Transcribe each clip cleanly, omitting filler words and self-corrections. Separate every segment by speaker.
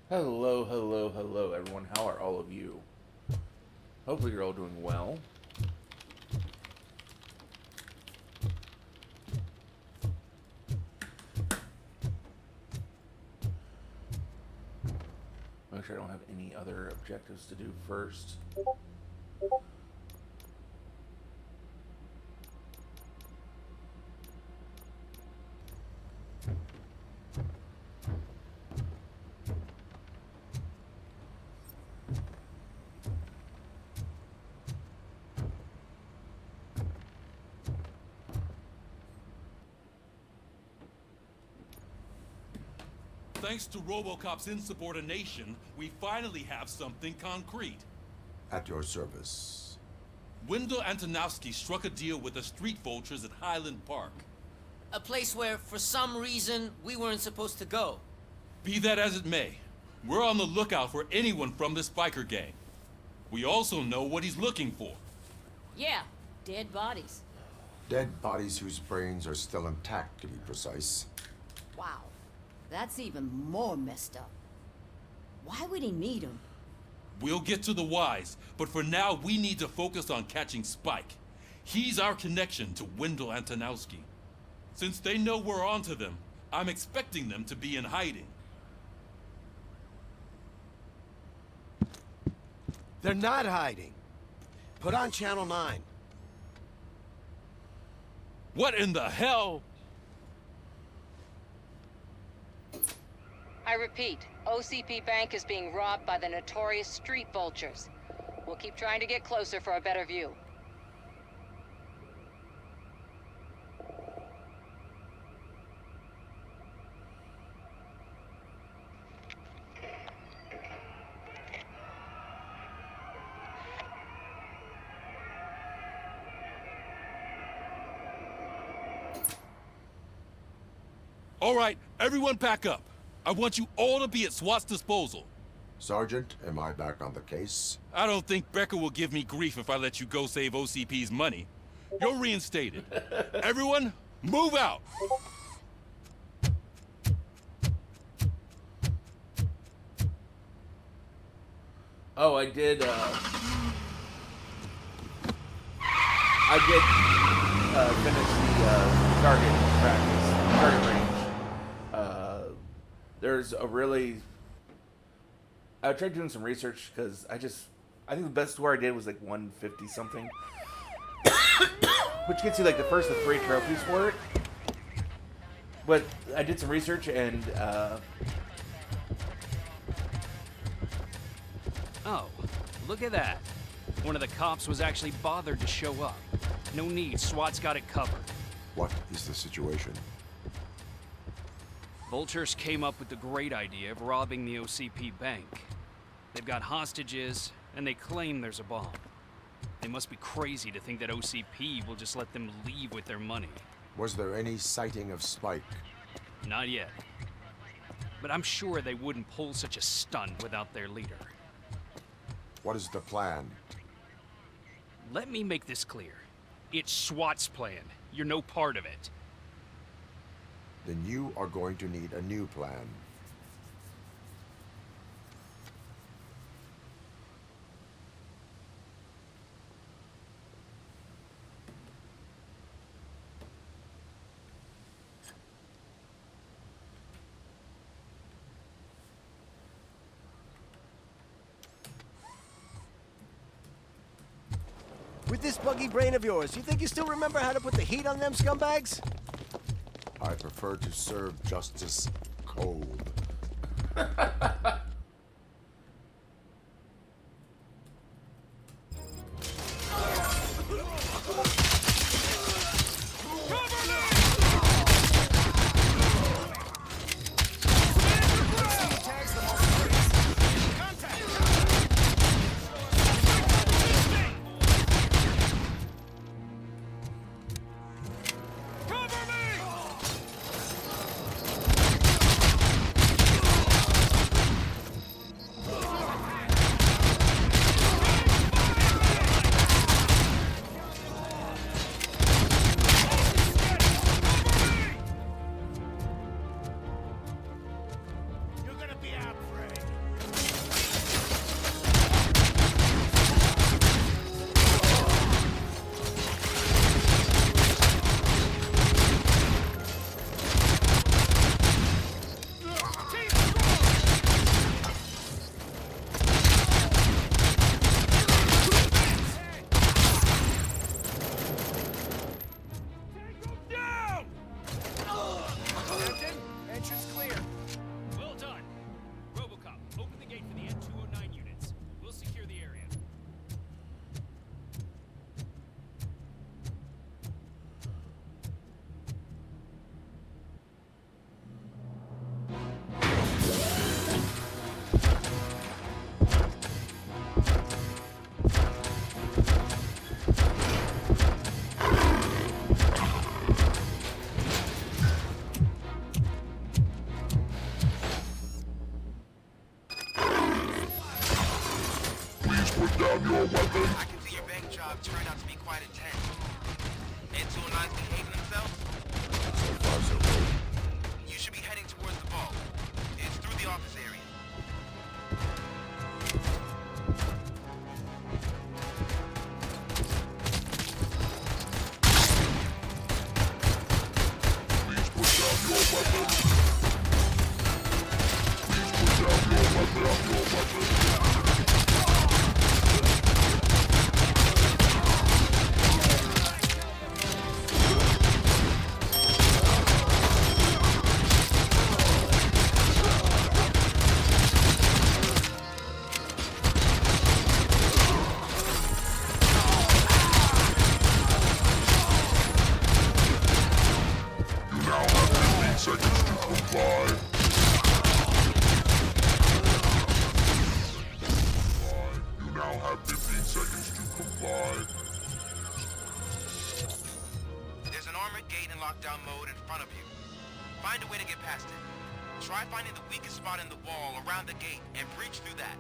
Speaker 1: Hello, hello, hello, everyone. How are all of you? Hopefully, you're all doing well. Make sure I don't have any other objectives to do first.
Speaker 2: Thanks to RoboCop's insubordination, we finally have something concrete.
Speaker 3: At your service.
Speaker 2: Wendell Antonowski struck a deal with the street vultures at Highland Park.
Speaker 4: A place where, for some reason, we weren't supposed to go.
Speaker 2: Be that as it may, we're on the lookout for anyone from this biker gang. We also know what he's looking for.
Speaker 5: Yeah, dead bodies.
Speaker 3: Dead bodies whose brains are still intact, to be precise.
Speaker 5: Wow, that's even more messed up. Why would he need them?
Speaker 2: We'll get to the whys, but for now we need to focus on catching Spike. He's our connection to Wendell Antonowski. Since they know we're onto them, I'm expecting them to be in hiding.
Speaker 6: They're not hiding. Put on Channel 9.
Speaker 2: What in the hell?
Speaker 7: I repeat, OCP Bank is being robbed by the notorious street vultures. We'll keep trying to get closer for a better view.
Speaker 2: All right, everyone pack up. I want you all to be at SWAT's disposal.
Speaker 3: Sergeant, am I back on the case?
Speaker 2: I don't think Becker will give me grief if I let you go save OCP's money. You're reinstated. Everyone, move out!
Speaker 1: Oh, I did finish the target practice, target range. There's a really... I tried doing some research because I think the best score I did was like 150 something. Which gets you like the first of 3 trophies for it. But I did some research and
Speaker 8: Oh, look at that. One of the cops was actually bothered to show up. No need, SWAT's got it covered.
Speaker 3: What is the situation?
Speaker 8: Vultures came up with the great idea of robbing the OCP bank. They've got hostages, and they claim there's a bomb. They must be crazy to think that OCP will just let them leave with their money.
Speaker 3: Was there any sighting of Spike?
Speaker 8: Not yet. But I'm sure they wouldn't pull such a stunt without their leader.
Speaker 3: What is the plan?
Speaker 8: Let me make this clear. It's SWAT's plan. You're no part of it.
Speaker 3: Then you are going to need a new plan.
Speaker 6: With this buggy brain of yours, you think you still remember how to put the heat on them scumbags?
Speaker 3: I prefer to serve justice cold.
Speaker 6: You're gonna be out, Frank.
Speaker 9: I can see your bank job turned out to be quite intense. And two nice behaving themselves?
Speaker 3: So far, so good.
Speaker 9: You should be heading towards the vault. It's through the office area. There's an armored gate in lockdown mode in front of you. Find a way to get past it. Try finding the weakest spot in the wall around the gate and breach through that.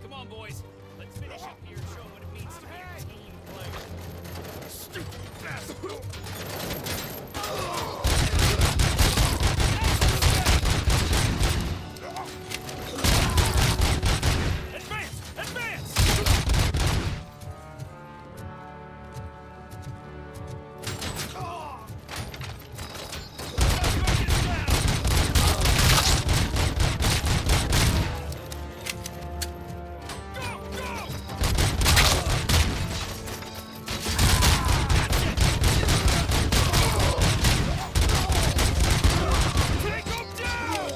Speaker 8: Come on, boys. Let's finish up here and show 'em what it means to be a team player. Stupid bastard! Advance! Advance! Take 'em down!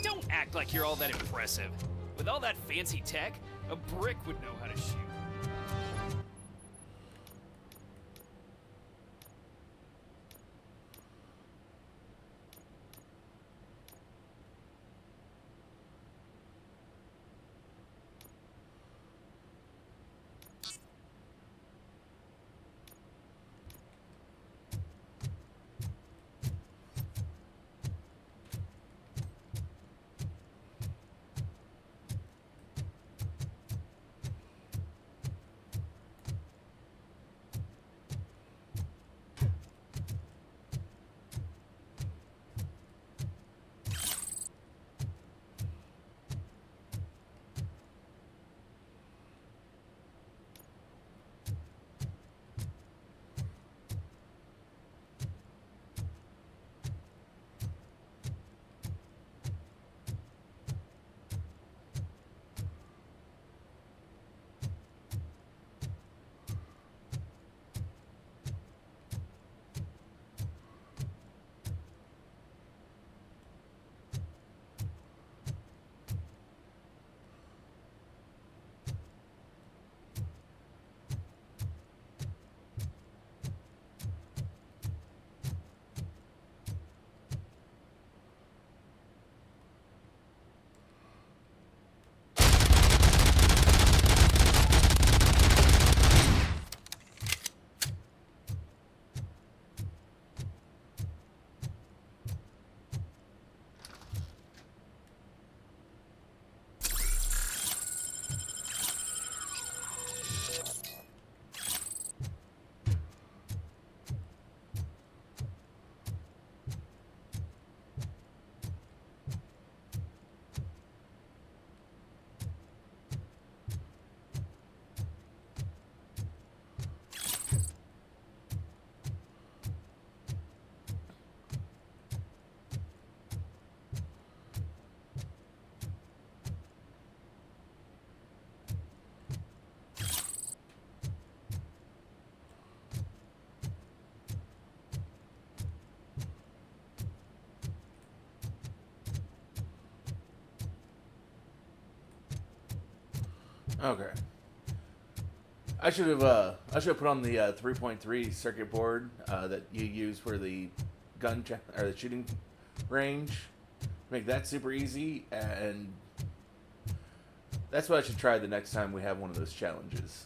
Speaker 8: Don't act like you're all that impressive. With all that fancy tech, a brick would know how to shoot.
Speaker 1: Okay. I should have put on the 3.3 circuit board that you use for the or the shooting range. Make that super easy, and that's what I should try the next time we have one of those challenges.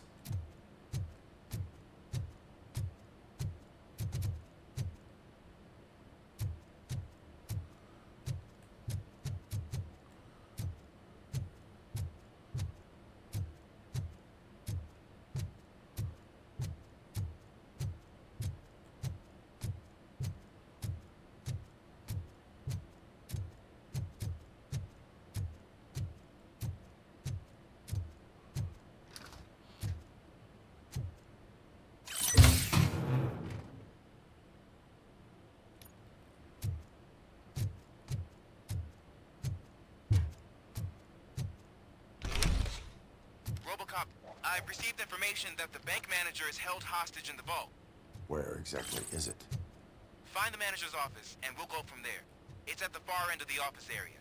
Speaker 9: Robocop, I've received information that the bank manager is held hostage in the vault.
Speaker 3: Where exactly is it?
Speaker 9: Find the manager's office, and we'll go from there. It's at the far end of the office area.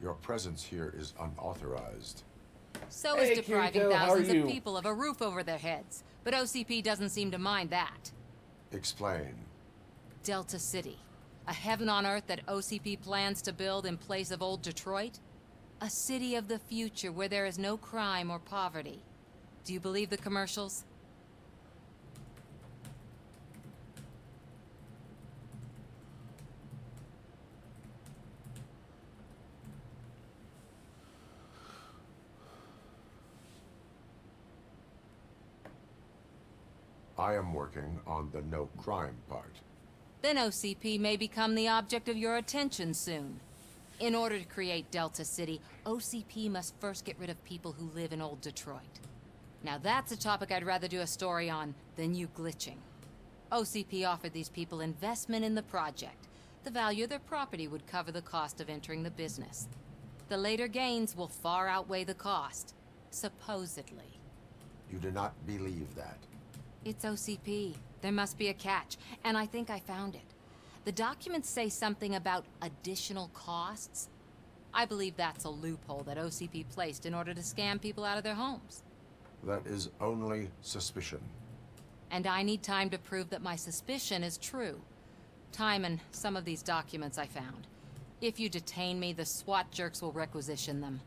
Speaker 3: Your presence here is unauthorized.
Speaker 5: So
Speaker 1: Hey,
Speaker 5: is depriving
Speaker 1: Kiriko, how are
Speaker 5: thousands
Speaker 1: you?
Speaker 5: of people of a roof over their heads. But OCP doesn't seem to mind that.
Speaker 3: Explain.
Speaker 5: Delta City. A heaven on earth that OCP plans to build in place of old Detroit? A city of the future where there is no crime or poverty. Do you believe the commercials?
Speaker 3: I am working on the no crime part.
Speaker 5: Then OCP may become the object of your attention soon. In order to create Delta City, OCP must first get rid of people who live in old Detroit. Now that's a topic I'd rather do a story on than you glitching. OCP offered these people investment in the project. The value of their property would cover the cost of entering the business. The later gains will far outweigh the cost, supposedly.
Speaker 3: You do not believe that.
Speaker 5: It's OCP. There must be a catch, and I think I found it. The documents say something about additional costs. I believe that's a loophole that OCP placed in order to scam people out of their homes.
Speaker 3: That is only suspicion.
Speaker 5: And I need time to prove that my suspicion is true. Time and some of these documents I found. If you detain me, the SWAT jerks will requisition them.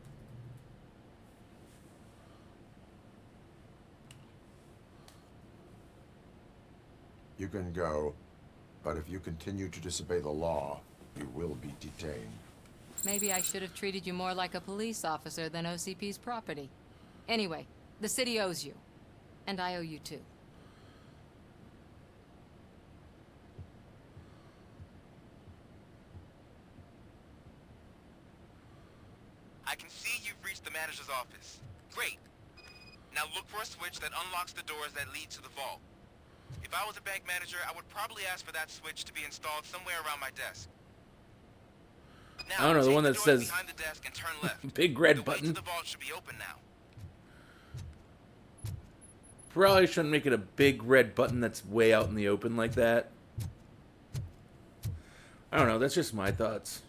Speaker 3: You can go, but if you continue to disobey the law, you will be detained.
Speaker 5: Maybe I should have treated you more like a police officer than OCP's property. Anyway, the city owes you. And I owe you too.
Speaker 9: I can see you've reached the manager's office. Great. Now look for a switch that unlocks the doors that lead to the vault. If I was a bank manager, I would probably ask for that switch to be installed somewhere around my desk. Now,
Speaker 1: I don't know, the
Speaker 9: take
Speaker 1: one that
Speaker 9: doors
Speaker 1: says
Speaker 9: behind the desk and turn left.
Speaker 1: big red
Speaker 9: The way
Speaker 1: button.
Speaker 9: to the vault should be open now.
Speaker 1: Probably shouldn't make it a big red button that's way out in the open like that. I don't know, that's just my thoughts.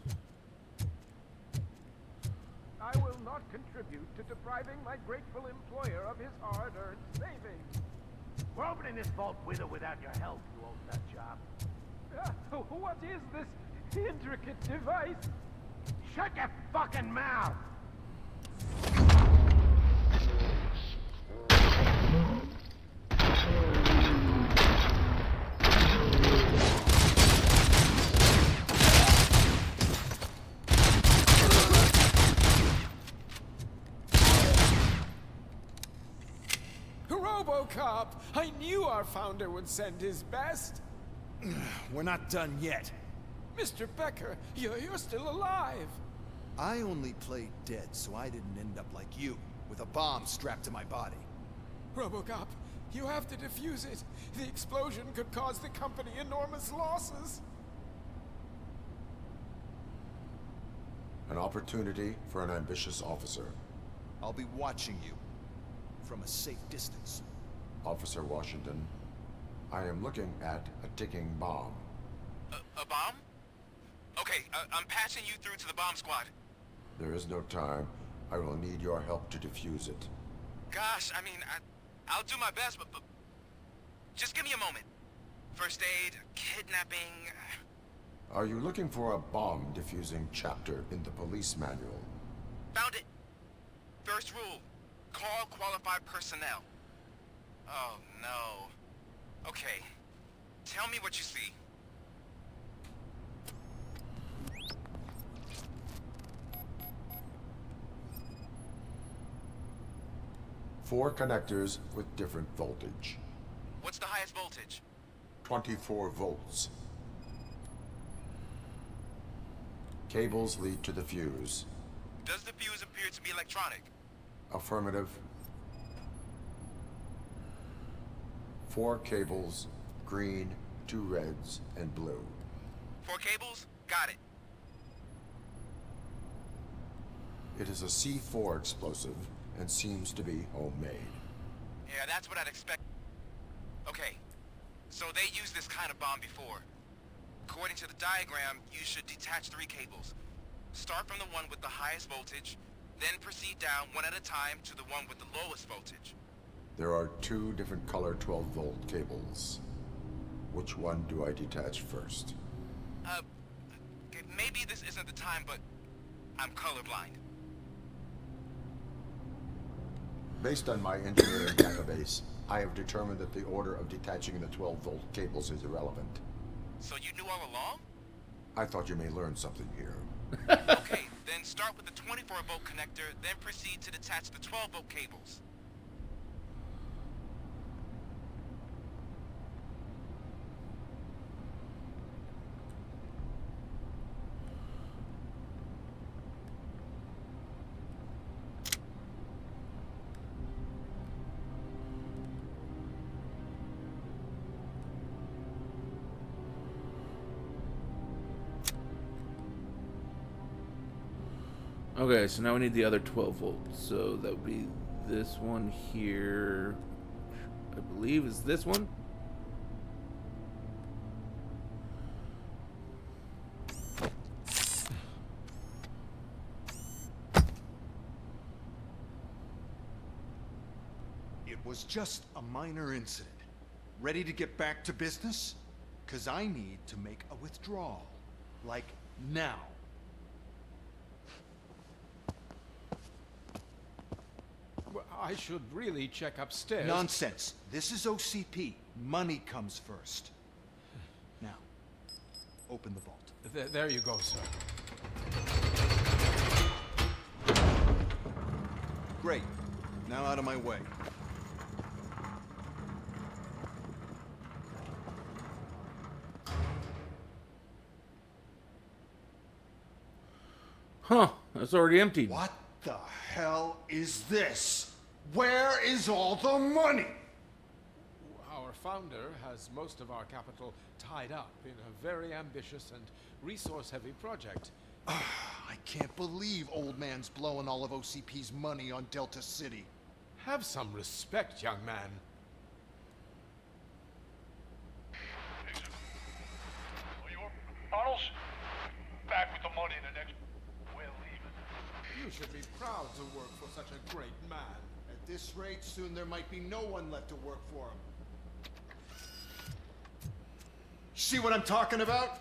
Speaker 10: I will not contribute to depriving my grateful employer of his hard-earned savings. We're opening this vault with or without your help, you old nut job. What is this intricate device? Shut your fucking mouth! RoboCop! I knew our founder would send his best!
Speaker 11: We're not done yet.
Speaker 10: Mr. Becker, you're still alive!
Speaker 11: I only played dead so I didn't end up like you, with a bomb strapped to my body.
Speaker 10: RoboCop, you have to defuse it. The explosion could cause the company enormous losses.
Speaker 3: An opportunity for an ambitious officer.
Speaker 11: I'll be watching you, from a safe distance.
Speaker 3: Officer Washington, I am looking at a ticking bomb.
Speaker 9: A bomb? Okay, I'm passing you through to the bomb squad.
Speaker 3: There is no time. I will need your help to defuse it.
Speaker 9: Gosh, I mean, I'll do my best, but just give me a moment. First aid, kidnapping...
Speaker 3: Are you looking for a bomb defusing chapter in the police manual?
Speaker 9: Found it. First rule, call qualified personnel. Oh, no. Okay, tell me what you see.
Speaker 3: Four connectors with different voltage.
Speaker 9: What's the highest voltage?
Speaker 3: 24 volts. Cables lead to the fuse.
Speaker 9: Does the fuse appear to be electronic?
Speaker 3: Affirmative. 4 cables, green, 2 reds, and blue.
Speaker 9: 4 cables? Got it.
Speaker 3: It is a C4 explosive and seems to be homemade.
Speaker 9: Yeah, that's what I'd expect. Okay, so they used this kind of bomb before. According to the diagram, you should detach 3 cables. Start from the one with the highest voltage, then proceed down one at a time to the one with the lowest voltage.
Speaker 3: There are 2 different color 12-volt cables. Which one do I detach first?
Speaker 9: Okay, maybe this isn't the time, but I'm colorblind.
Speaker 3: Based on my engineering database, I have determined that the order of detaching the 12-volt cables is irrelevant.
Speaker 9: So you knew all along?
Speaker 3: I thought you may learn something here.
Speaker 9: Okay, then start with the 24-volt connector, then proceed to detach the 12-volt cables.
Speaker 1: Okay, so now we need the other 12 volts. So that would be this one here. I believe is this one.
Speaker 11: It was just a minor incident. Ready to get back to business? 'Cause I need to make a withdrawal. Like, now.
Speaker 10: Well, I should really check upstairs.
Speaker 11: Nonsense. This is OCP. Money comes first. Now, open the vault.
Speaker 10: There you go, sir.
Speaker 11: Great. Now out of my way.
Speaker 1: Huh, that's already emptied.
Speaker 11: What the hell is this? Where is all the money?
Speaker 10: Our founder has most of our capital tied up in a very ambitious and resource-heavy project.
Speaker 11: I can't believe old man's blowing all of OCP's money on Delta City.
Speaker 10: Have some respect, young man.
Speaker 12: Arnold's back with the money in the next... We're leaving.
Speaker 10: You should be proud to work for such a great man.
Speaker 11: At this rate, soon there might be no one left to work for him. See what I'm talking about?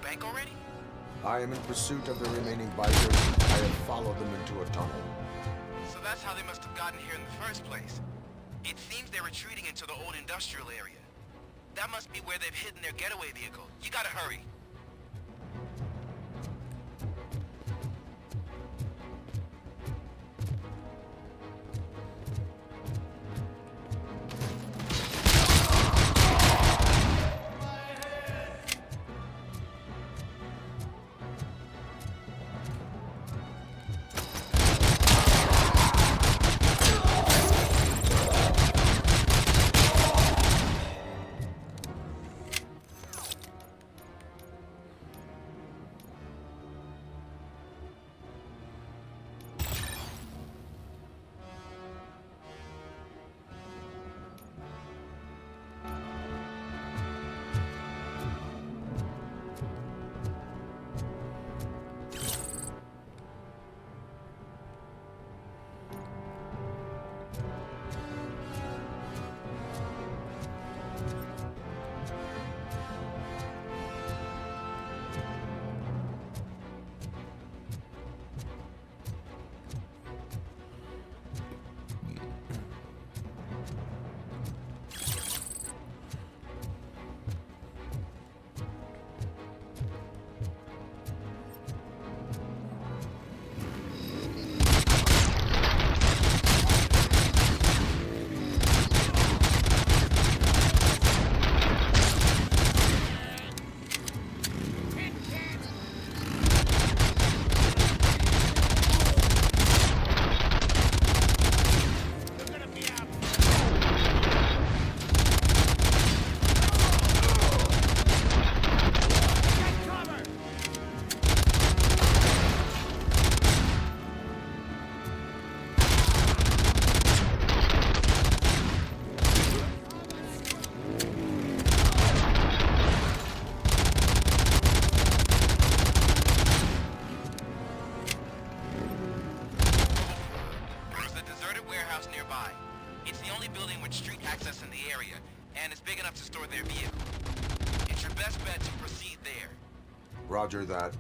Speaker 9: bank already?
Speaker 3: I am in pursuit of the remaining bikers. I have followed them into a tunnel.
Speaker 9: So that's how they must have gotten here in the first place. It seems they're retreating into the old industrial area. That must be where they've hidden their getaway vehicle. You gotta hurry.
Speaker 3: Roger that.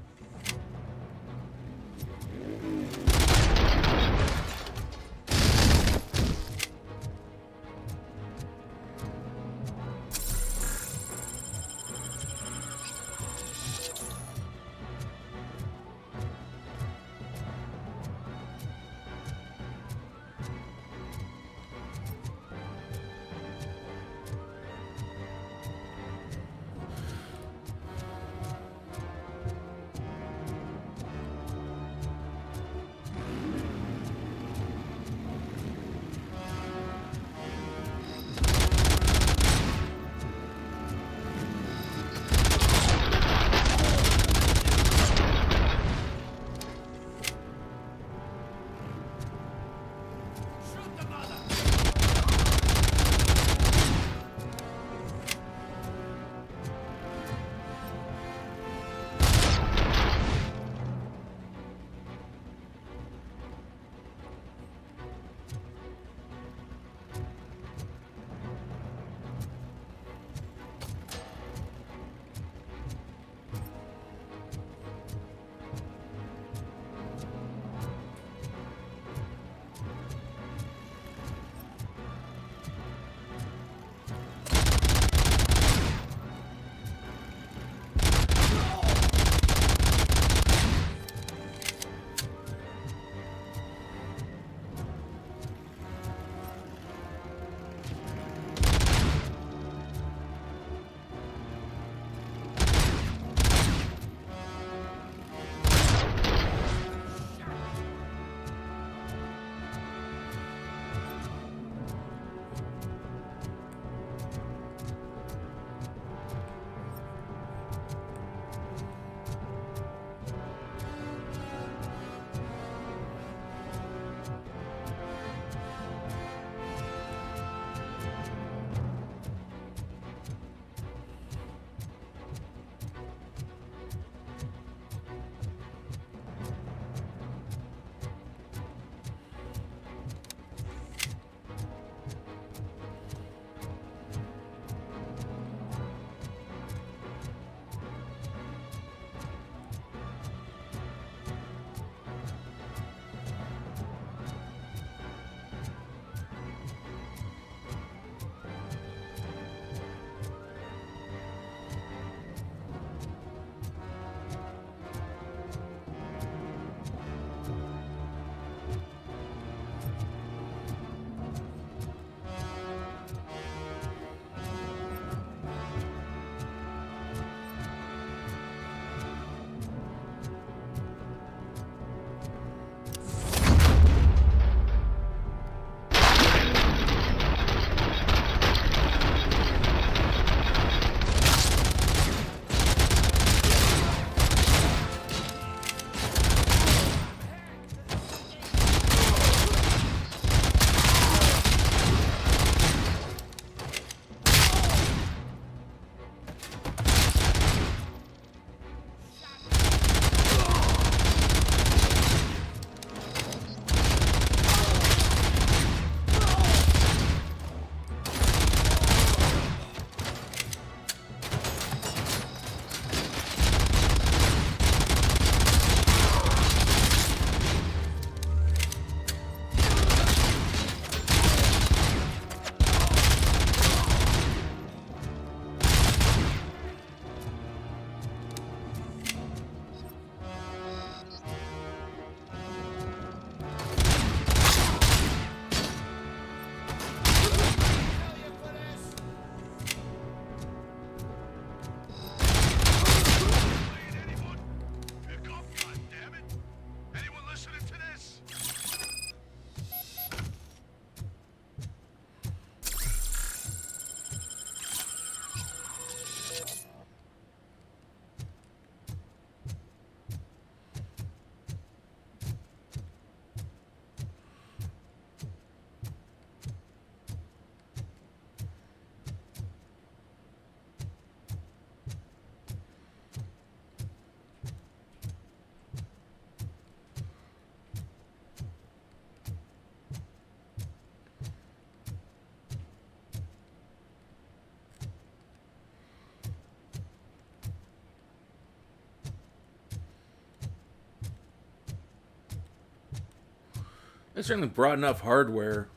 Speaker 1: They certainly brought enough hardware.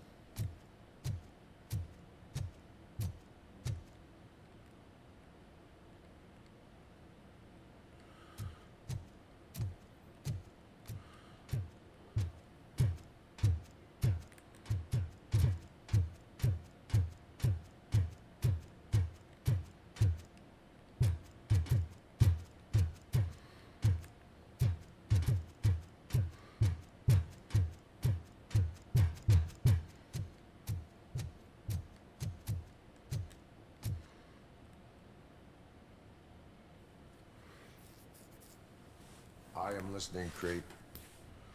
Speaker 3: I am listening, Creep.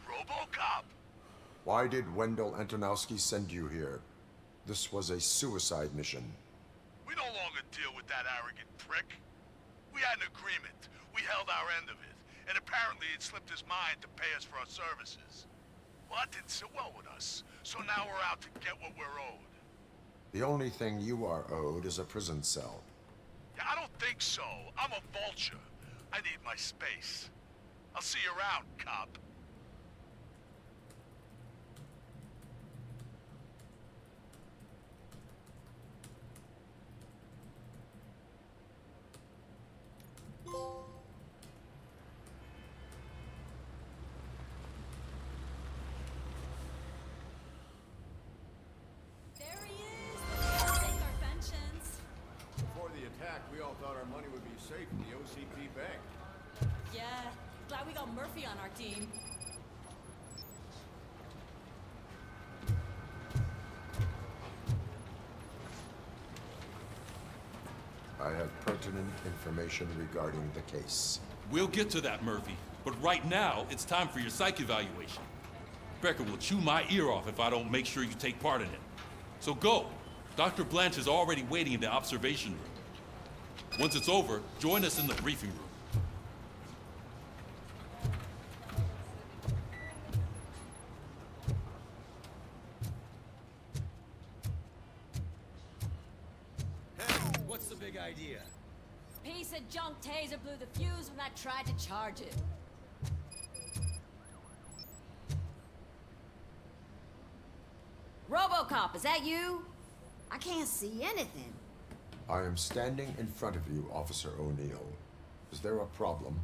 Speaker 12: RoboCop!
Speaker 3: Why did Wendell Antonowski send you here? This was a suicide mission.
Speaker 12: We no longer deal with that arrogant prick. We had an agreement. We held our end of it. And apparently it slipped his mind to pay us for our services. Well, that didn't sit well with us. So now we're out to get what we're owed.
Speaker 3: The only thing you are owed is a prison cell.
Speaker 12: Yeah, I don't think so. I'm a vulture. I need my space. I'll see you around, cop.
Speaker 13: There he is! Let's take our pensions.
Speaker 14: Before the attack, we all thought our money would be safe in the OCP bank.
Speaker 13: Yeah, glad we got Murphy on our team.
Speaker 3: I have pertinent information regarding the case.
Speaker 2: We'll get to that, Murphy. But right now, it's time for your psych evaluation. Becker will chew my ear off if I don't make sure you take part in it. So go. Dr. Blanche is already waiting in the observation room. Once it's over, join us in the briefing room.
Speaker 6: What's the big idea?
Speaker 13: Piece of junk taser blew the fuse when I tried to charge it. RoboCop, is that you? I can't see anything.
Speaker 3: I am standing in front of you, Officer O'Neill. Is there a problem?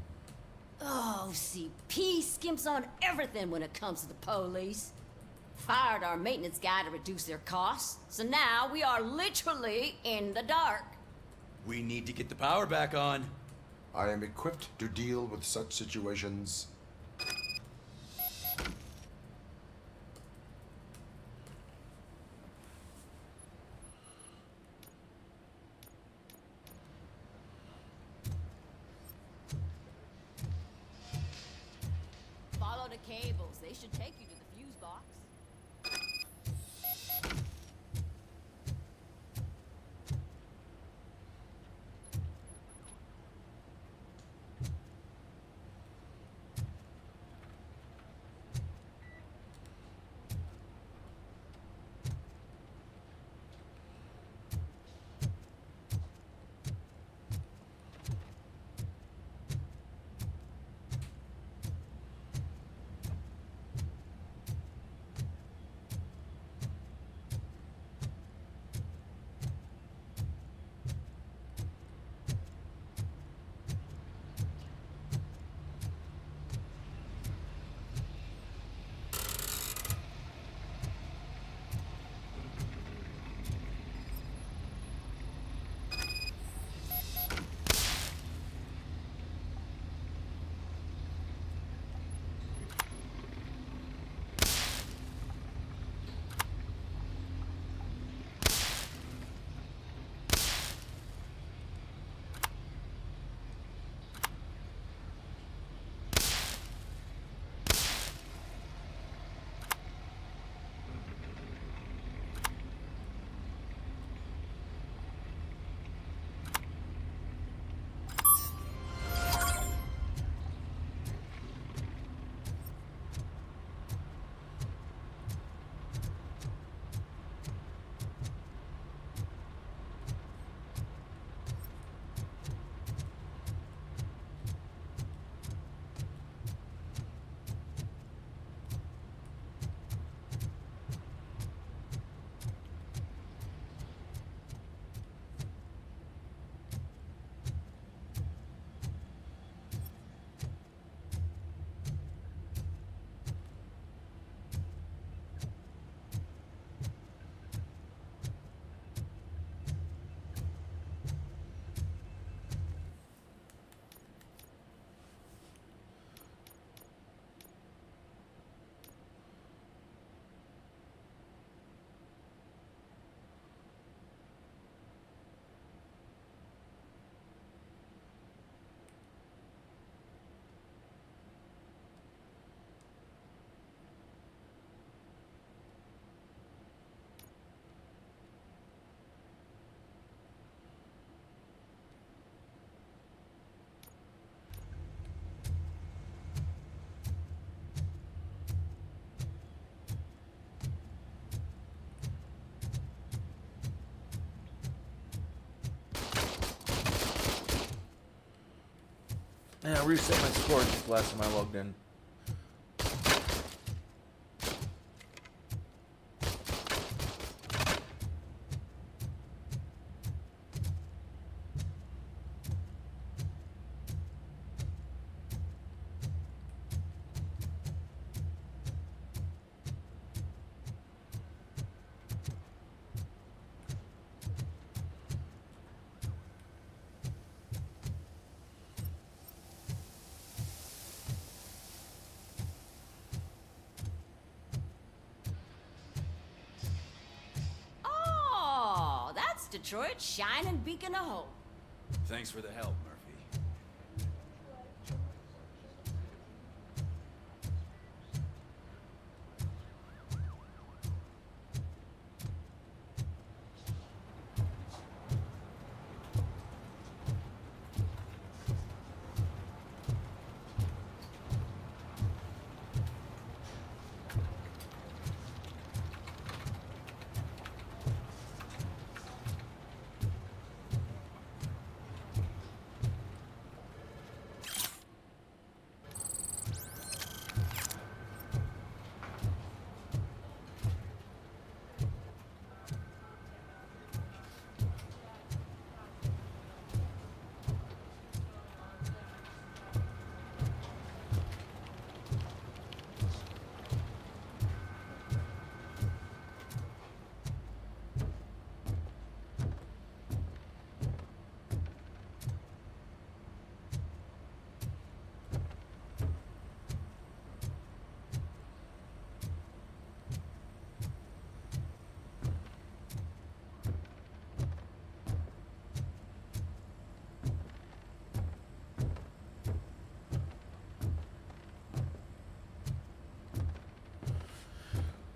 Speaker 13: Oh, OCP skimps on everything when it comes to the police. Fired our maintenance guy to reduce their costs, so now we are literally in the dark.
Speaker 6: We need to get the power back on.
Speaker 3: I am equipped to deal with such situations.
Speaker 13: Follow the cables. They should take you to the fuse box.
Speaker 1: And I reset my score since the last time I logged in.
Speaker 13: Oh, that's Detroit's shining beacon of hope.
Speaker 15: Thanks for the help, Murphy.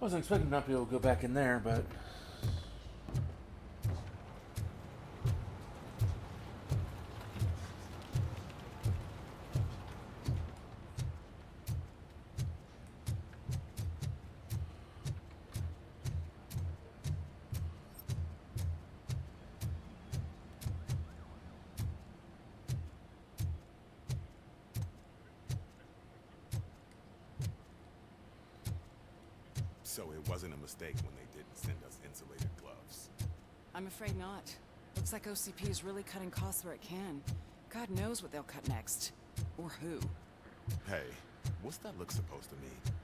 Speaker 1: I wasn't expecting not to be able to go back in there, but...
Speaker 16: So it wasn't a mistake when they didn't send us insulated gloves.
Speaker 17: I'm afraid not. Looks like OCP is really cutting costs where it can. God knows what they'll cut next. Or who.
Speaker 16: Hey, what's that look supposed to mean?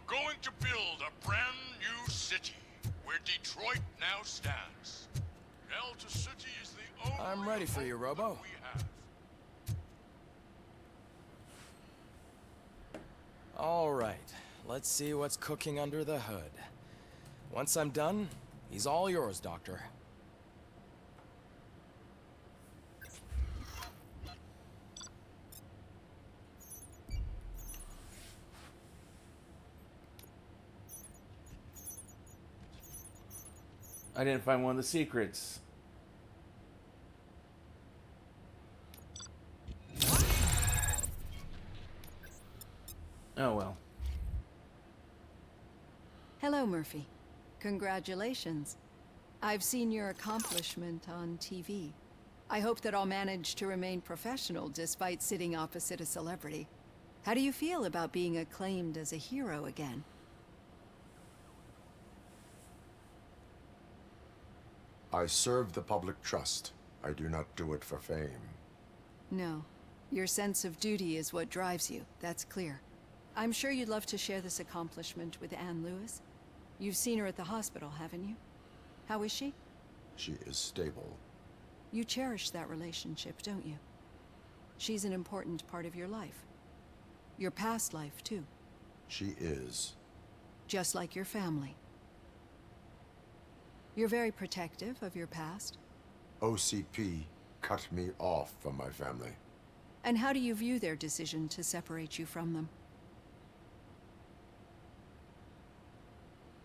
Speaker 12: Going to build a brand new city where Detroit now stands. Delta City is the only
Speaker 15: I'm ready for you, Robo.
Speaker 12: we have.
Speaker 15: All right, let's see what's cooking under the hood. Once I'm done, he's all yours, Doctor.
Speaker 1: I didn't find one of the secrets. Oh well.
Speaker 17: Hello, Murphy. Congratulations. I've seen your accomplishment on TV. I hope that I'll manage to remain professional despite sitting opposite a celebrity. How do you feel about being acclaimed as a hero again?
Speaker 3: I serve the public trust. I do not do it for fame.
Speaker 17: No. Your sense of duty is what drives you. That's clear. I'm sure you'd love to share this accomplishment with Anne Lewis. You've seen her at the hospital, haven't you? How is she?
Speaker 3: She is stable.
Speaker 17: You cherish that relationship, don't you? She's an important part of your life. Your past life, too.
Speaker 3: She is.
Speaker 17: Just like your family. You're very protective of your past.
Speaker 3: OCP cut me off from my family.
Speaker 17: And how do you view their decision to separate you from them?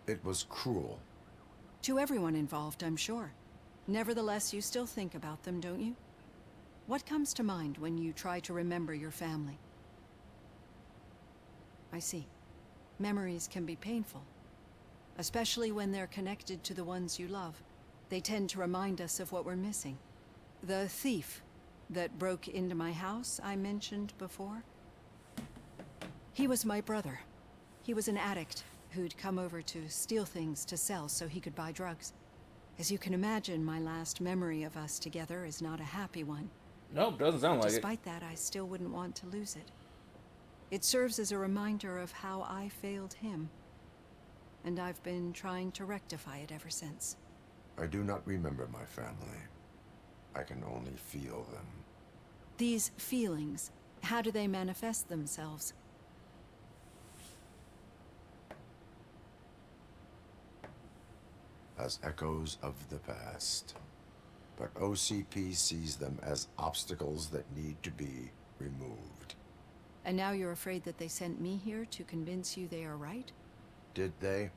Speaker 3: It was cruel.
Speaker 17: To everyone involved, I'm sure. Nevertheless, you still think about them, don't you? What comes to mind when you try to remember your family? I see. Memories can be painful, especially when they're connected to the ones you love. They tend to remind us of what we're missing. The thief that broke into my house I mentioned before? He was my brother. He was an addict who'd come over to steal things to sell so he could buy drugs. As you can imagine, my last memory of us together is not a happy one.
Speaker 1: Nope, doesn't sound like it.
Speaker 17: Despite that, I still wouldn't want to lose it. It serves as a reminder of how I failed him, and I've been trying to rectify it ever since.
Speaker 3: I do not remember my family. I can only feel them.
Speaker 17: These feelings, how do they manifest themselves?
Speaker 3: As echoes of the past. But OCP sees them as obstacles that need to be removed.
Speaker 17: And now you're afraid that they sent me here to convince you they are right?
Speaker 3: Did they?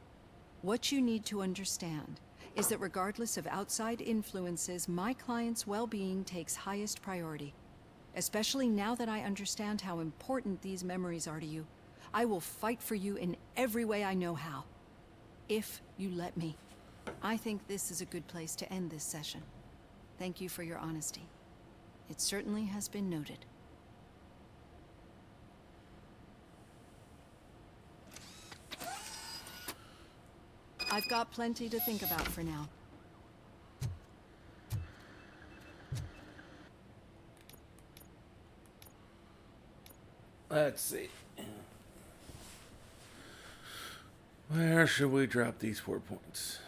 Speaker 17: What you need to understand is that regardless of outside influences, my client's well-being takes highest priority. Especially now that I understand how important these memories are to you. I will fight for you in every way I know how. If you let me. I think this is a good place to end this session. Thank you for your honesty. It certainly has been noted. I've got plenty to think about for now.
Speaker 1: Let's see. Where should we drop these 4 points?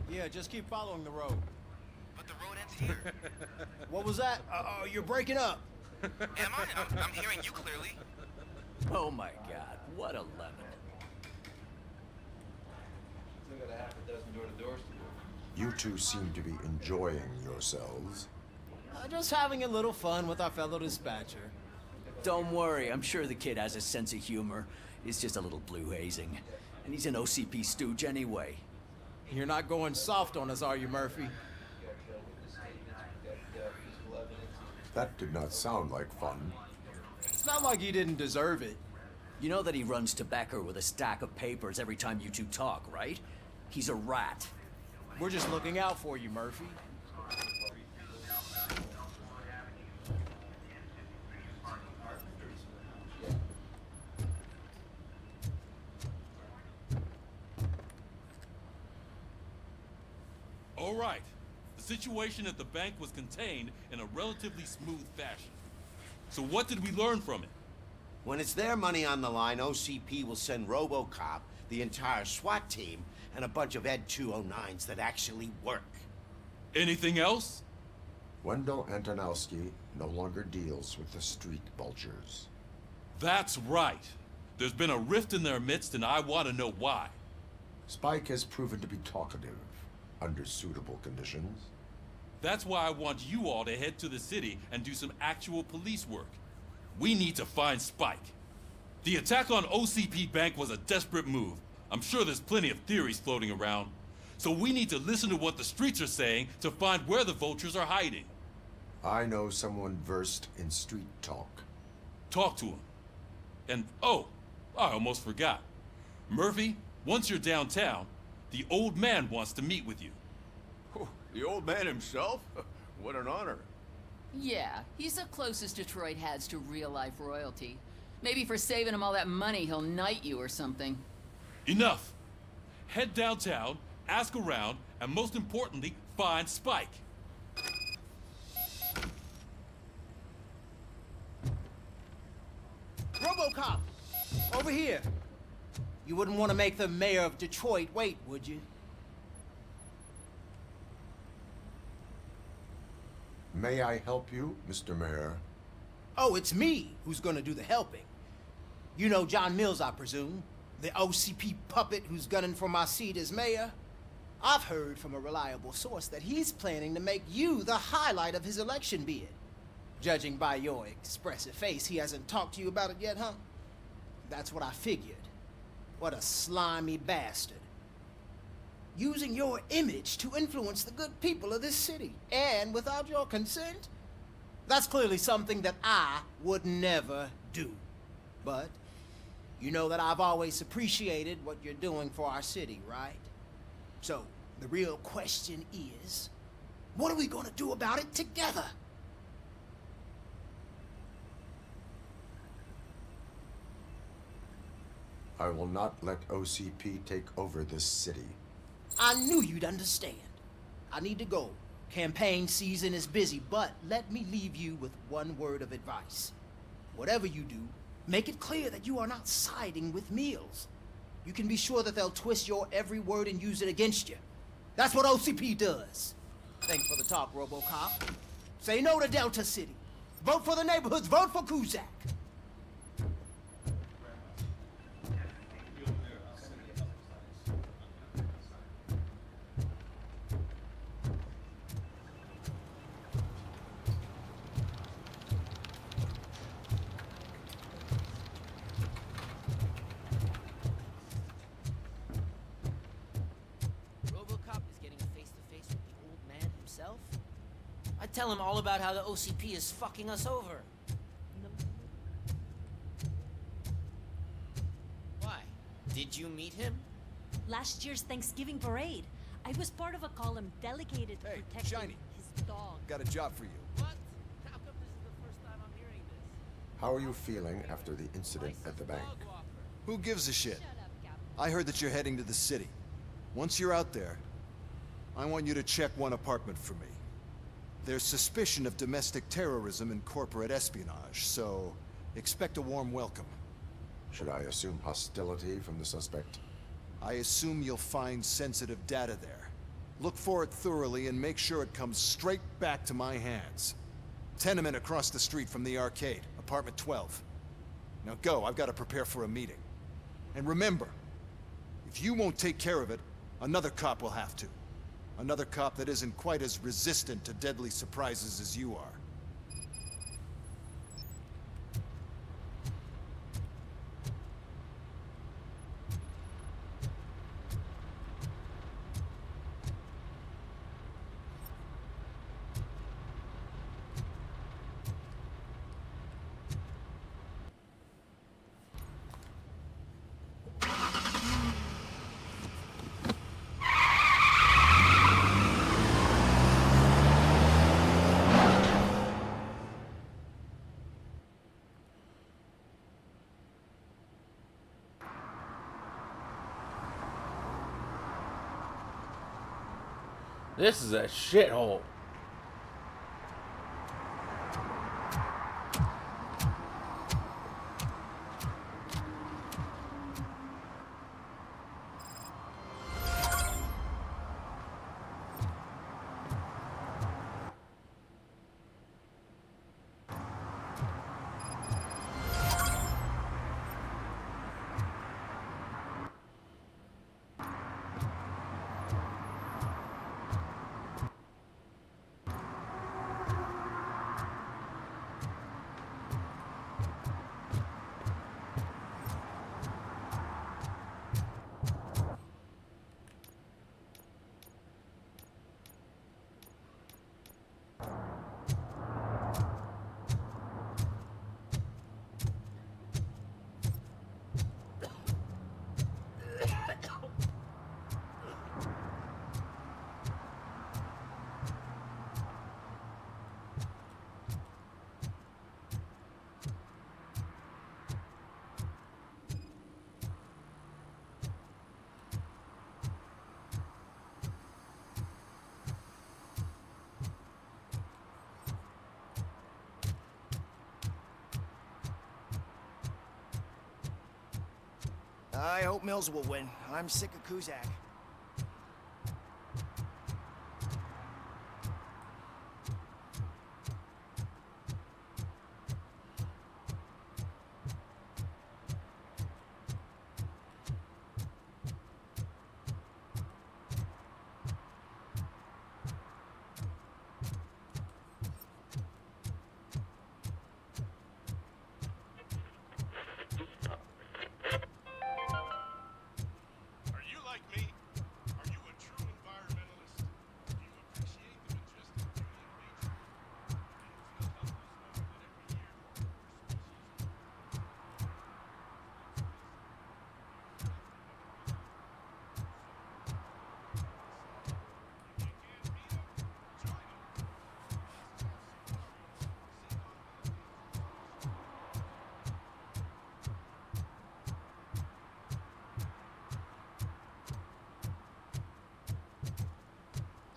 Speaker 6: Yeah, just keep following the road.
Speaker 9: But the road ends here.
Speaker 6: What was that? Oh, you're breaking up.
Speaker 9: Am I? I'm hearing you clearly.
Speaker 18: Oh my god, what a lemon.
Speaker 19: Still got a half a dozen door-to-doors to do.
Speaker 3: You two seem to be enjoying yourselves.
Speaker 6: Just having a little fun with our fellow dispatcher.
Speaker 18: Don't worry, I'm sure the kid has a sense of humor. He's just a little blue hazing. And he's an OCP stooge anyway.
Speaker 6: You're not going soft on us, are you, Murphy?
Speaker 3: That did not sound like fun.
Speaker 6: It's not like he didn't deserve it.
Speaker 18: You know that he runs to Becker with a stack of papers every time you two talk, right? He's a rat.
Speaker 6: We're just looking out for you, Murphy.
Speaker 2: All right. The situation at the bank was contained in a relatively smooth fashion. So what did we learn from it?
Speaker 20: When it's their money on the line, OCP will send RoboCop, the entire SWAT team, and a bunch of Ed 209s that actually work.
Speaker 2: Anything else?
Speaker 3: Wendell Antonowski no longer deals with the street vultures.
Speaker 2: That's right. There's been a rift in their midst, and I want to know why.
Speaker 3: Spike has proven to be talkative under suitable conditions.
Speaker 2: That's why I want you all to head to the city and do some actual police work. We need to find Spike. The attack on OCP Bank was a desperate move. I'm sure there's plenty of theories floating around. So we need to listen to what the streets are saying to find where the vultures are hiding.
Speaker 3: I know someone versed in street talk.
Speaker 2: Talk to him. And, oh, I almost forgot. Murphy, once you're downtown, the old man wants to meet with you.
Speaker 14: Oh, the old man himself? What an honor.
Speaker 21: Yeah, he's the closest Detroit has to real-life royalty. Maybe for saving him all that money, he'll knight you or something.
Speaker 2: Enough! Head downtown, ask around, and most importantly, find Spike.
Speaker 4: RoboCop! Over here! You wouldn't want to make the mayor of Detroit wait, would you?
Speaker 3: May I help you, Mr. Mayor?
Speaker 4: Oh, it's me who's gonna do the helping. You know John Mills, I presume? The OCP puppet who's gunning for my seat as mayor? I've heard from a reliable source that he's planning to make you the highlight of his election bid. Judging by your expressive face, he hasn't talked to you about it yet, huh? That's what I figured. What a slimy bastard. Using your image to influence the good people of this city, and without your consent? That's clearly something that I would never do. But you know that I've always appreciated what you're doing for our city, right? So, the real question is, what are we gonna do about it together?
Speaker 3: I will not let OCP take over this city.
Speaker 4: I knew you'd understand. I need to go. Campaign season is busy, but let me leave you with one word of advice. Whatever you do, make it clear that you are not siding with Mills. You can be sure that they'll twist your every word and use it against you. That's what OCP does. Thanks for the talk, RoboCop. Say no to Delta City. Vote for the neighborhoods. Vote for Kuzak. I tell him all about how the OCP is fucking us over. Why? Did you meet him?
Speaker 22: Last year's Thanksgiving parade. I was part of a column dedicated to protecting
Speaker 11: Shiny.
Speaker 22: his dog.
Speaker 11: Got a job for you.
Speaker 4: What? How come this is the first time I'm hearing this?
Speaker 3: How are you feeling after the incident at the bank?
Speaker 11: Who gives a shit? I heard that you're heading to the city. Once you're out there, I want you to check one apartment for me. There's suspicion of domestic terrorism and corporate espionage, so expect a warm welcome.
Speaker 3: Should I assume hostility from the suspect?
Speaker 11: I assume you'll find sensitive data there. Look for it thoroughly and make sure it comes straight back to my hands. Tenement across the street from the arcade, apartment 12. Now go, I've got to prepare for a meeting. And remember, if you won't take care of it, another cop will have to. Another cop that isn't quite as resistant to deadly surprises as you are.
Speaker 1: This is a shithole.
Speaker 6: I hope Mills will win. I'm sick of Kuzak.
Speaker 12: Are you like me? Are you a true environmentalist? Do you appreciate the majestic beauty of nature? Do you feel helpless knowing that every year more species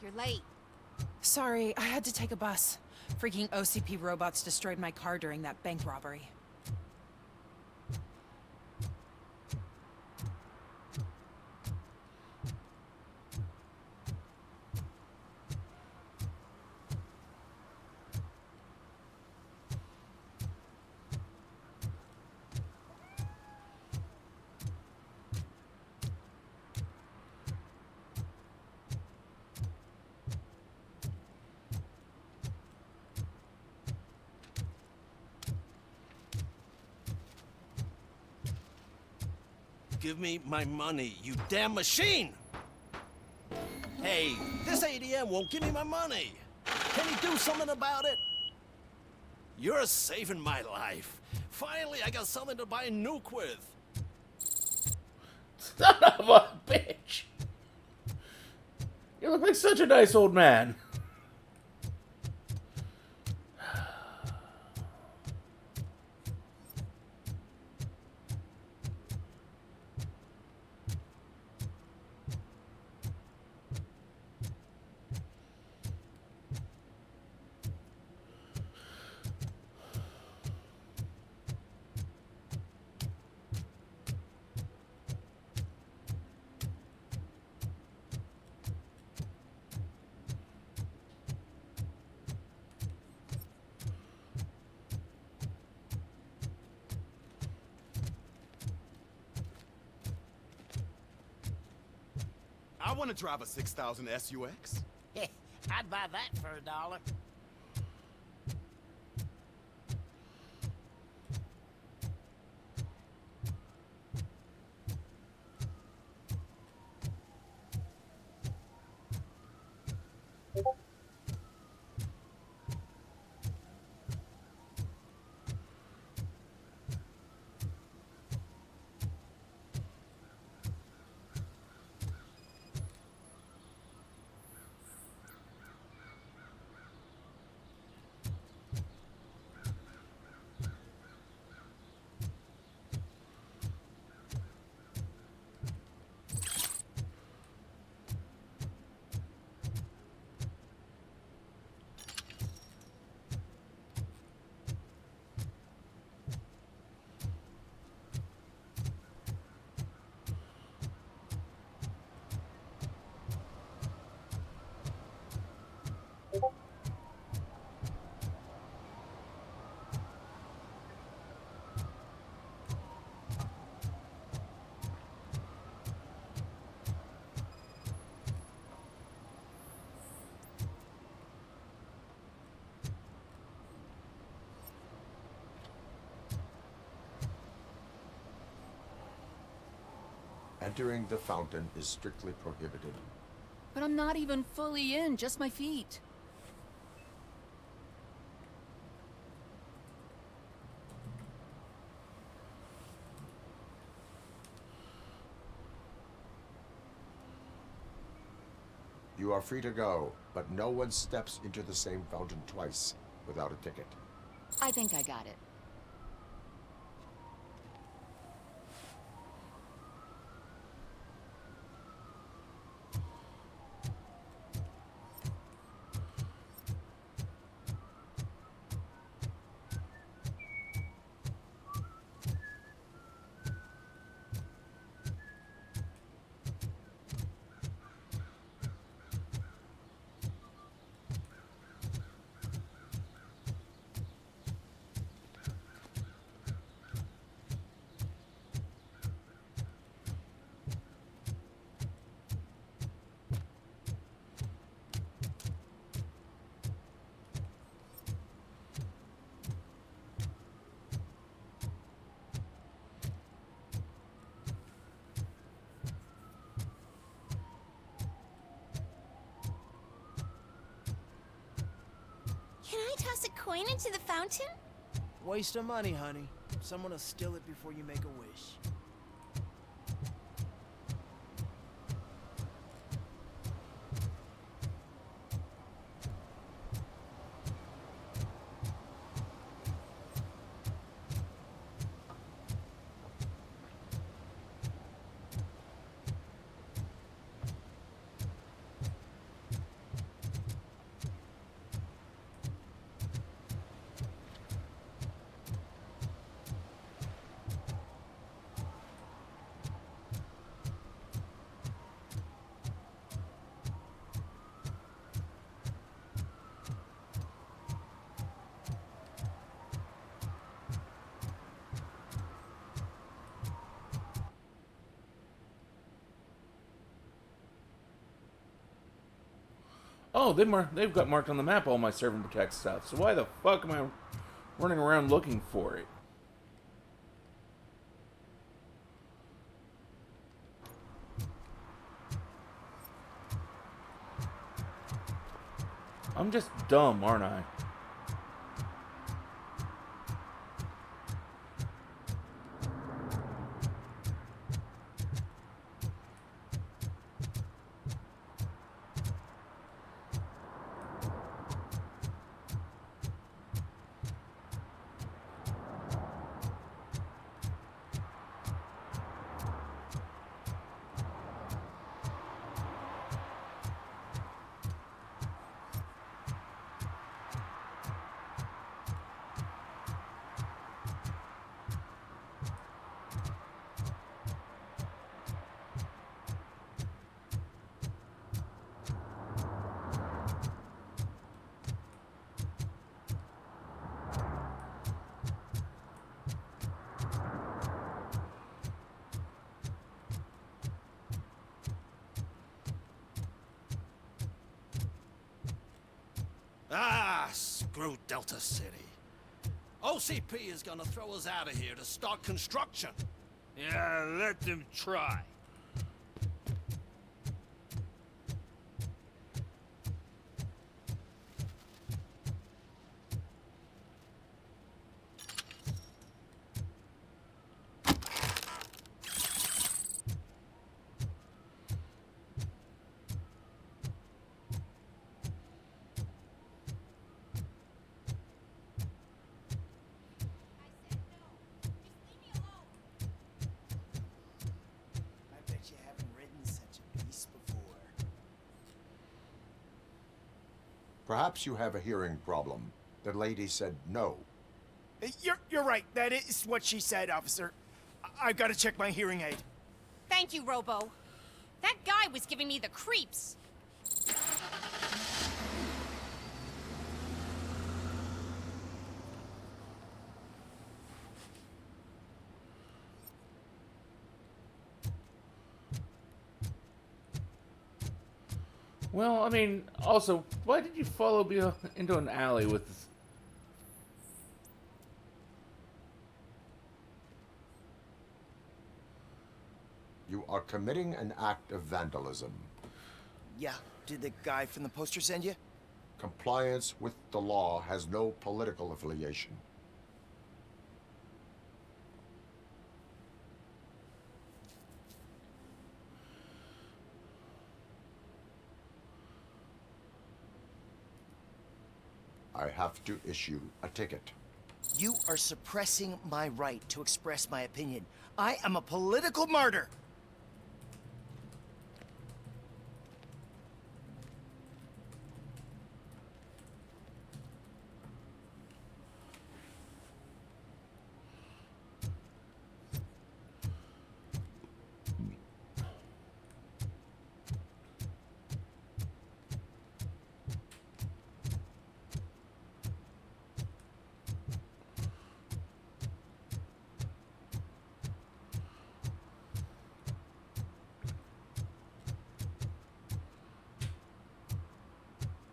Speaker 5: You're late.
Speaker 7: Sorry, I had to take a bus. Freaking OCP robots destroyed my car during that bank robbery.
Speaker 8: Give me my money, you damn machine! Hey, this ADM won't give me my money. Can you do something about it? You're saving my life. Finally, I got something to buy a nuke with.
Speaker 1: Son of a bitch! You look like such a nice old man.
Speaker 16: I want to drive a 6000 SUX.
Speaker 10: I'd buy that for $1.
Speaker 3: Entering the fountain is strictly prohibited.
Speaker 21: But I'm not even fully in, just my feet.
Speaker 3: You are free to go, but no one steps into the same fountain twice without a ticket.
Speaker 21: I think I got it.
Speaker 22: coin into the fountain?
Speaker 4: Waste of money, honey. Someone will steal it before you make a wish.
Speaker 1: Oh, they've got marked on the map all my serve and protect stuff. So why the fuck am I running around looking for it? I'm just dumb, aren't I?
Speaker 8: Ah, screw Delta City. OCP is gonna throw us out of here to start construction.
Speaker 13: Yeah, let them try.
Speaker 4: I bet you haven't ridden such a beast before.
Speaker 3: Perhaps you have a hearing problem. The lady said no.
Speaker 6: You're right. That is what she said, officer. I've got to check my hearing aid.
Speaker 22: Thank you, Robo. That guy was giving me the creeps.
Speaker 1: Well, I mean, also, why did you follow me into an alley with this?
Speaker 3: You are committing an act of vandalism.
Speaker 6: Yeah, did the guy from the poster send you?
Speaker 3: Compliance with the law has no political affiliation. I have to issue a ticket.
Speaker 6: You are suppressing my right to express my opinion. I am a political martyr.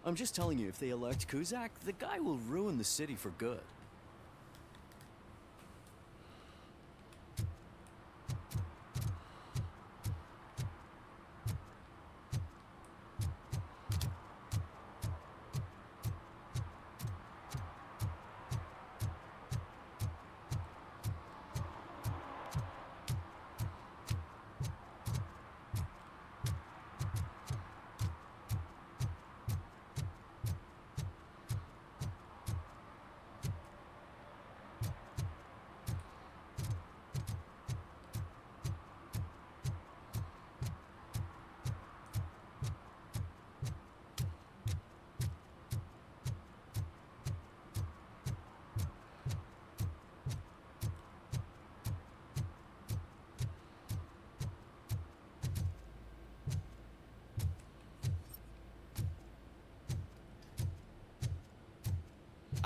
Speaker 18: I'm just telling you, if they elect Kuzak, the guy will ruin the city for good.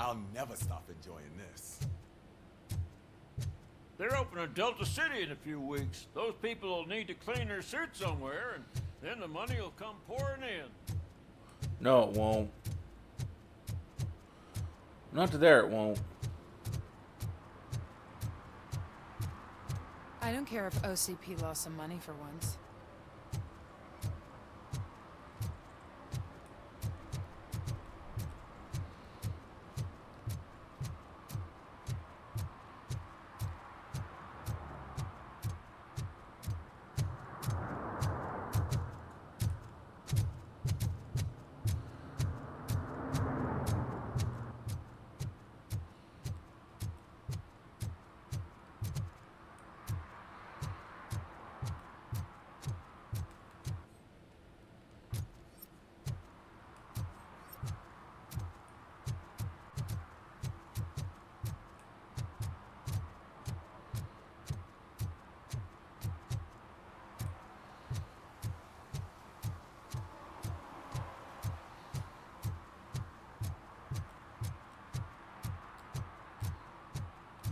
Speaker 16: I'll never stop enjoying this.
Speaker 13: They're opening Delta City in a few weeks. Those people will need to clean their suits somewhere, and then the money will come pouring in.
Speaker 1: No, it won't. Not to there, it won't.
Speaker 7: I don't care if OCP lost some money for once.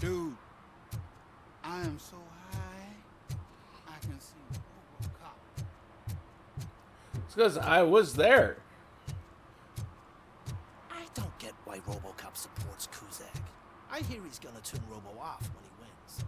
Speaker 15: Dude, I am so high, I can see RoboCop.
Speaker 1: It's because I was there.
Speaker 8: I don't get why RoboCop supports Kuzak. I hear he's gonna turn Robo off when he wins.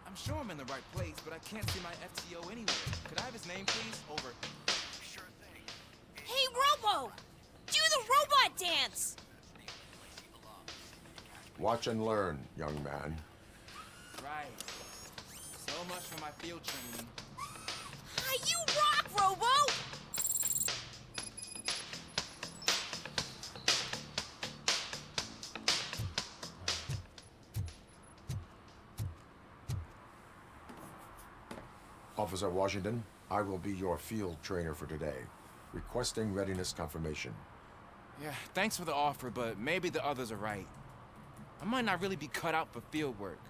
Speaker 17: I'm sure I'm in the right place, but I can't see my FTO anywhere. Could I have his name, please? Over.
Speaker 22: Hey, Robo! Do the robot dance!
Speaker 3: Watch and learn, young man.
Speaker 17: Right. So much for my field training.
Speaker 22: Hi, you rock, Robo!
Speaker 3: Officer Washington, I will be your field trainer for today. Requesting readiness confirmation.
Speaker 17: Yeah, thanks for the offer, but maybe the others are right. I might not really be cut out for field work.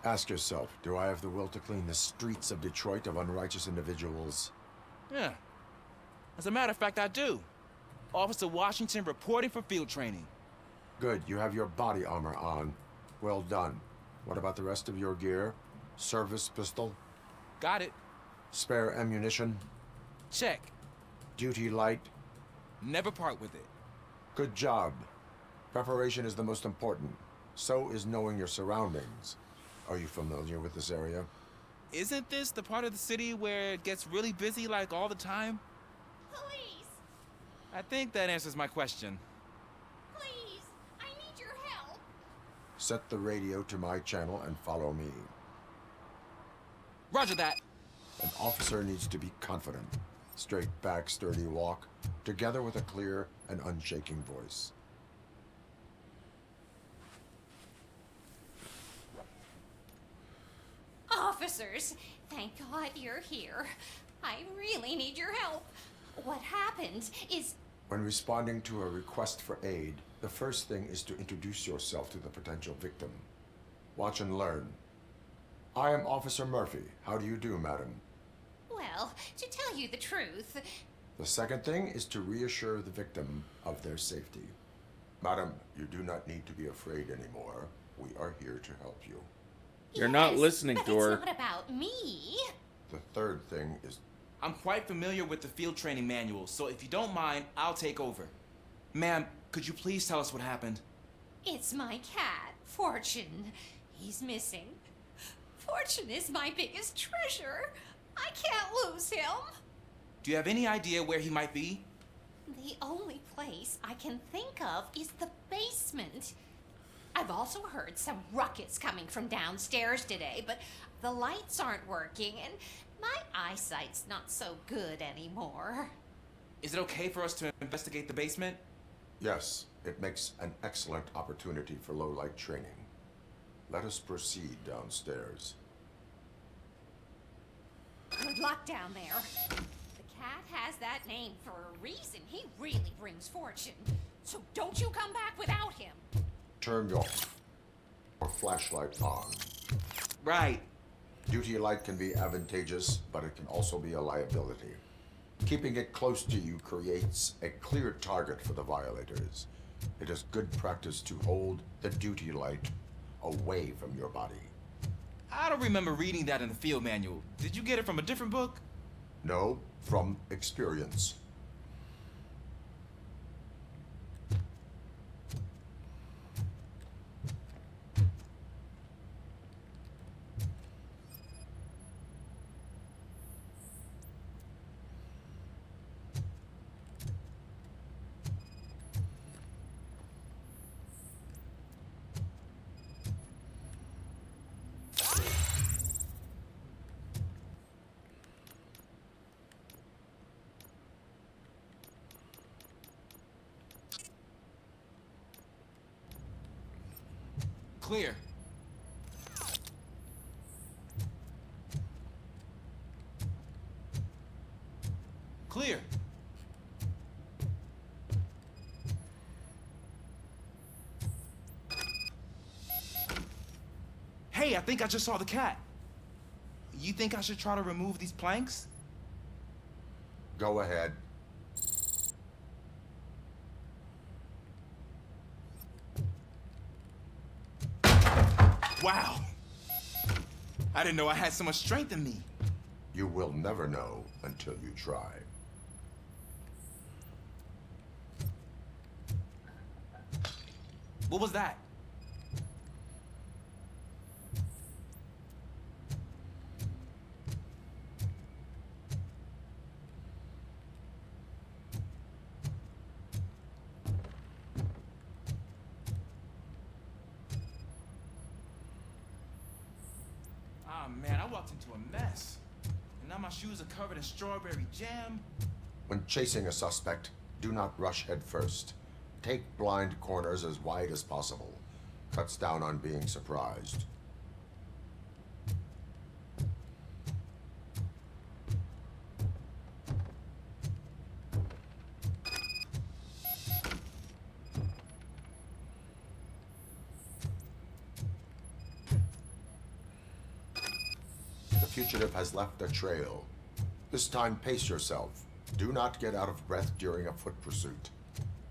Speaker 3: Ask yourself, do I have the will to clean the streets of Detroit of unrighteous individuals?
Speaker 17: Yeah. As a matter of fact, I do. Officer Washington reporting for field training.
Speaker 3: Good, you have your body armor on. Well done. What about the rest of your gear? Service pistol?
Speaker 17: Got it.
Speaker 3: Spare ammunition?
Speaker 17: Check.
Speaker 3: Duty light?
Speaker 17: Never part with it.
Speaker 3: Good job. Preparation is the most important. So is knowing your surroundings. Are you familiar with this area?
Speaker 17: Isn't this the part of the city where it gets really busy like all the time?
Speaker 22: Please!
Speaker 17: I think that answers my question.
Speaker 22: Please! I need your help!
Speaker 3: Set the radio to my channel and follow me.
Speaker 17: Roger that.
Speaker 3: An officer needs to be confident. Straight back, sturdy walk, together with a clear and unshaking voice.
Speaker 22: Officer!
Speaker 9: Officers, thank God you're here. I really need your help. What happened is...
Speaker 3: When responding to a request for aid, the first thing is to introduce yourself to the potential victim. Watch and learn. I am Officer Murphy. How do you do, madam?
Speaker 9: Well, to tell you the truth...
Speaker 3: The second thing is to reassure the victim of their safety. Madam, you do not need to be afraid anymore. We are here to help you.
Speaker 1: You're not listening
Speaker 9: but
Speaker 1: to her.
Speaker 9: It's not about me.
Speaker 3: The third thing is...
Speaker 17: I'm quite familiar with the field training manual, so if you don't mind, I'll take over. Ma'am, could you please tell us what happened?
Speaker 9: It's my cat, Fortune. He's missing. Fortune is my biggest treasure. I can't lose him.
Speaker 17: Do you have any idea where he might be?
Speaker 9: The only place I can think of is the basement. I've also heard some ruckus coming from downstairs today, but the lights aren't working and my eyesight's not so good anymore.
Speaker 17: Is it okay for us to investigate the basement?
Speaker 3: Yes, it makes an excellent opportunity for low-light training. Let us proceed downstairs.
Speaker 9: Good luck down there. The cat has that name for a reason. He really brings fortune. So don't you come back without him.
Speaker 3: Turn your flashlight on.
Speaker 17: Right.
Speaker 3: Duty light can be advantageous, but it can also be a liability. Keeping it close to you creates a clear target for the violators. It is good practice to hold the duty light away from your body.
Speaker 17: I don't remember reading that in the field manual. Did you get it from a different book?
Speaker 3: No, from experience.
Speaker 17: Clear. Clear. Hey, I think I just saw the cat. You think I should try to remove these planks?
Speaker 3: Go ahead.
Speaker 17: Wow. I didn't know I had so much strength in me.
Speaker 3: You will never know until you try.
Speaker 17: What was that? Ah, man, I walked into a mess. And now my shoes are covered in strawberry jam.
Speaker 3: When chasing a suspect, do not rush head first. Take blind corners as wide as possible. Cuts down on being surprised. The fugitive has left a trail. This time, pace yourself. Do not get out of breath during a foot pursuit.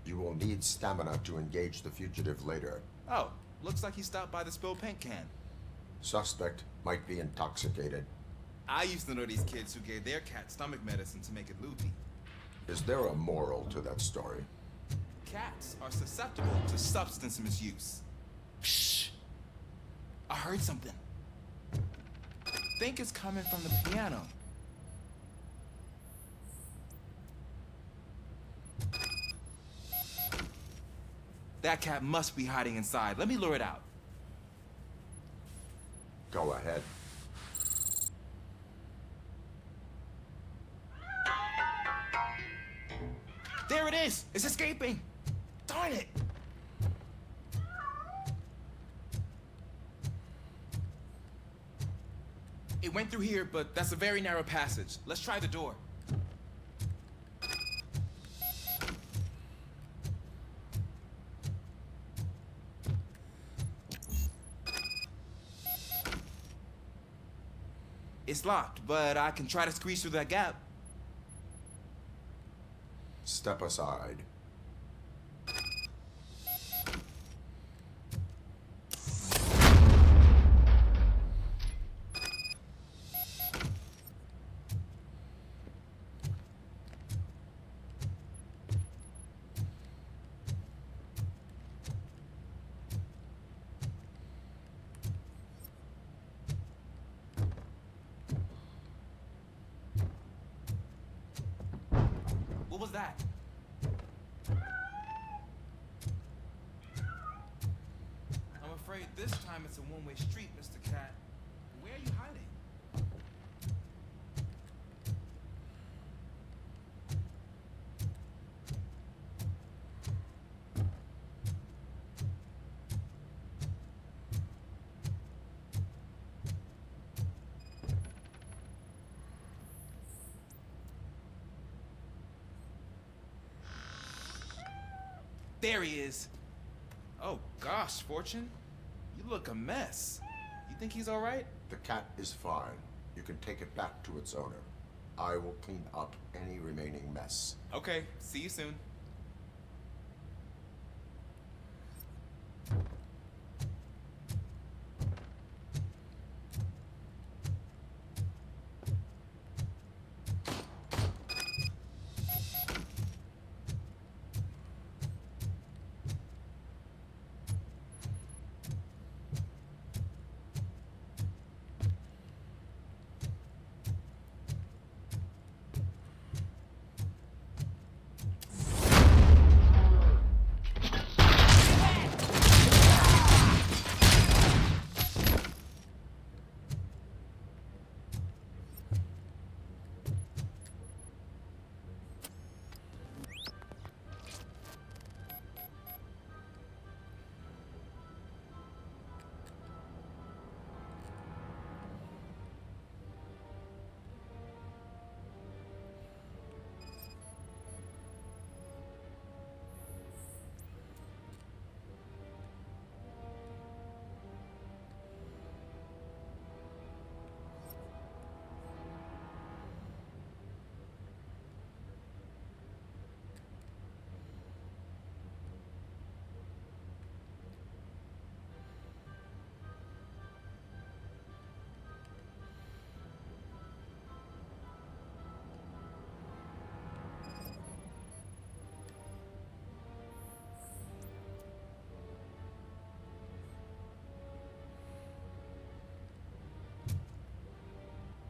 Speaker 3: You will need stamina to engage the fugitive later.
Speaker 17: Oh, looks like he stopped by the spilled paint can.
Speaker 3: Suspect might be intoxicated.
Speaker 17: I used to know these kids who gave their cat stomach medicine to make it loopy.
Speaker 3: Is there a moral to that story?
Speaker 17: Cats are susceptible to substance misuse. Shh! I heard something. Think it's coming from the piano. That cat must be hiding inside. Let me lure it out.
Speaker 3: Go ahead.
Speaker 17: There it is! It's escaping! Darn it! It went through here, but that's a very narrow passage. Let's try the door. It's locked, but I can try to squeeze through that gap.
Speaker 3: Step aside.
Speaker 17: What was that? I'm afraid this time it's a one-way street, Mr. Cat. Where are you hiding? There he is. Oh gosh, Fortune. You look a mess. You think he's all right?
Speaker 3: The cat is fine. You can take it back to its owner. I will clean up any remaining mess.
Speaker 17: Okay, see you soon.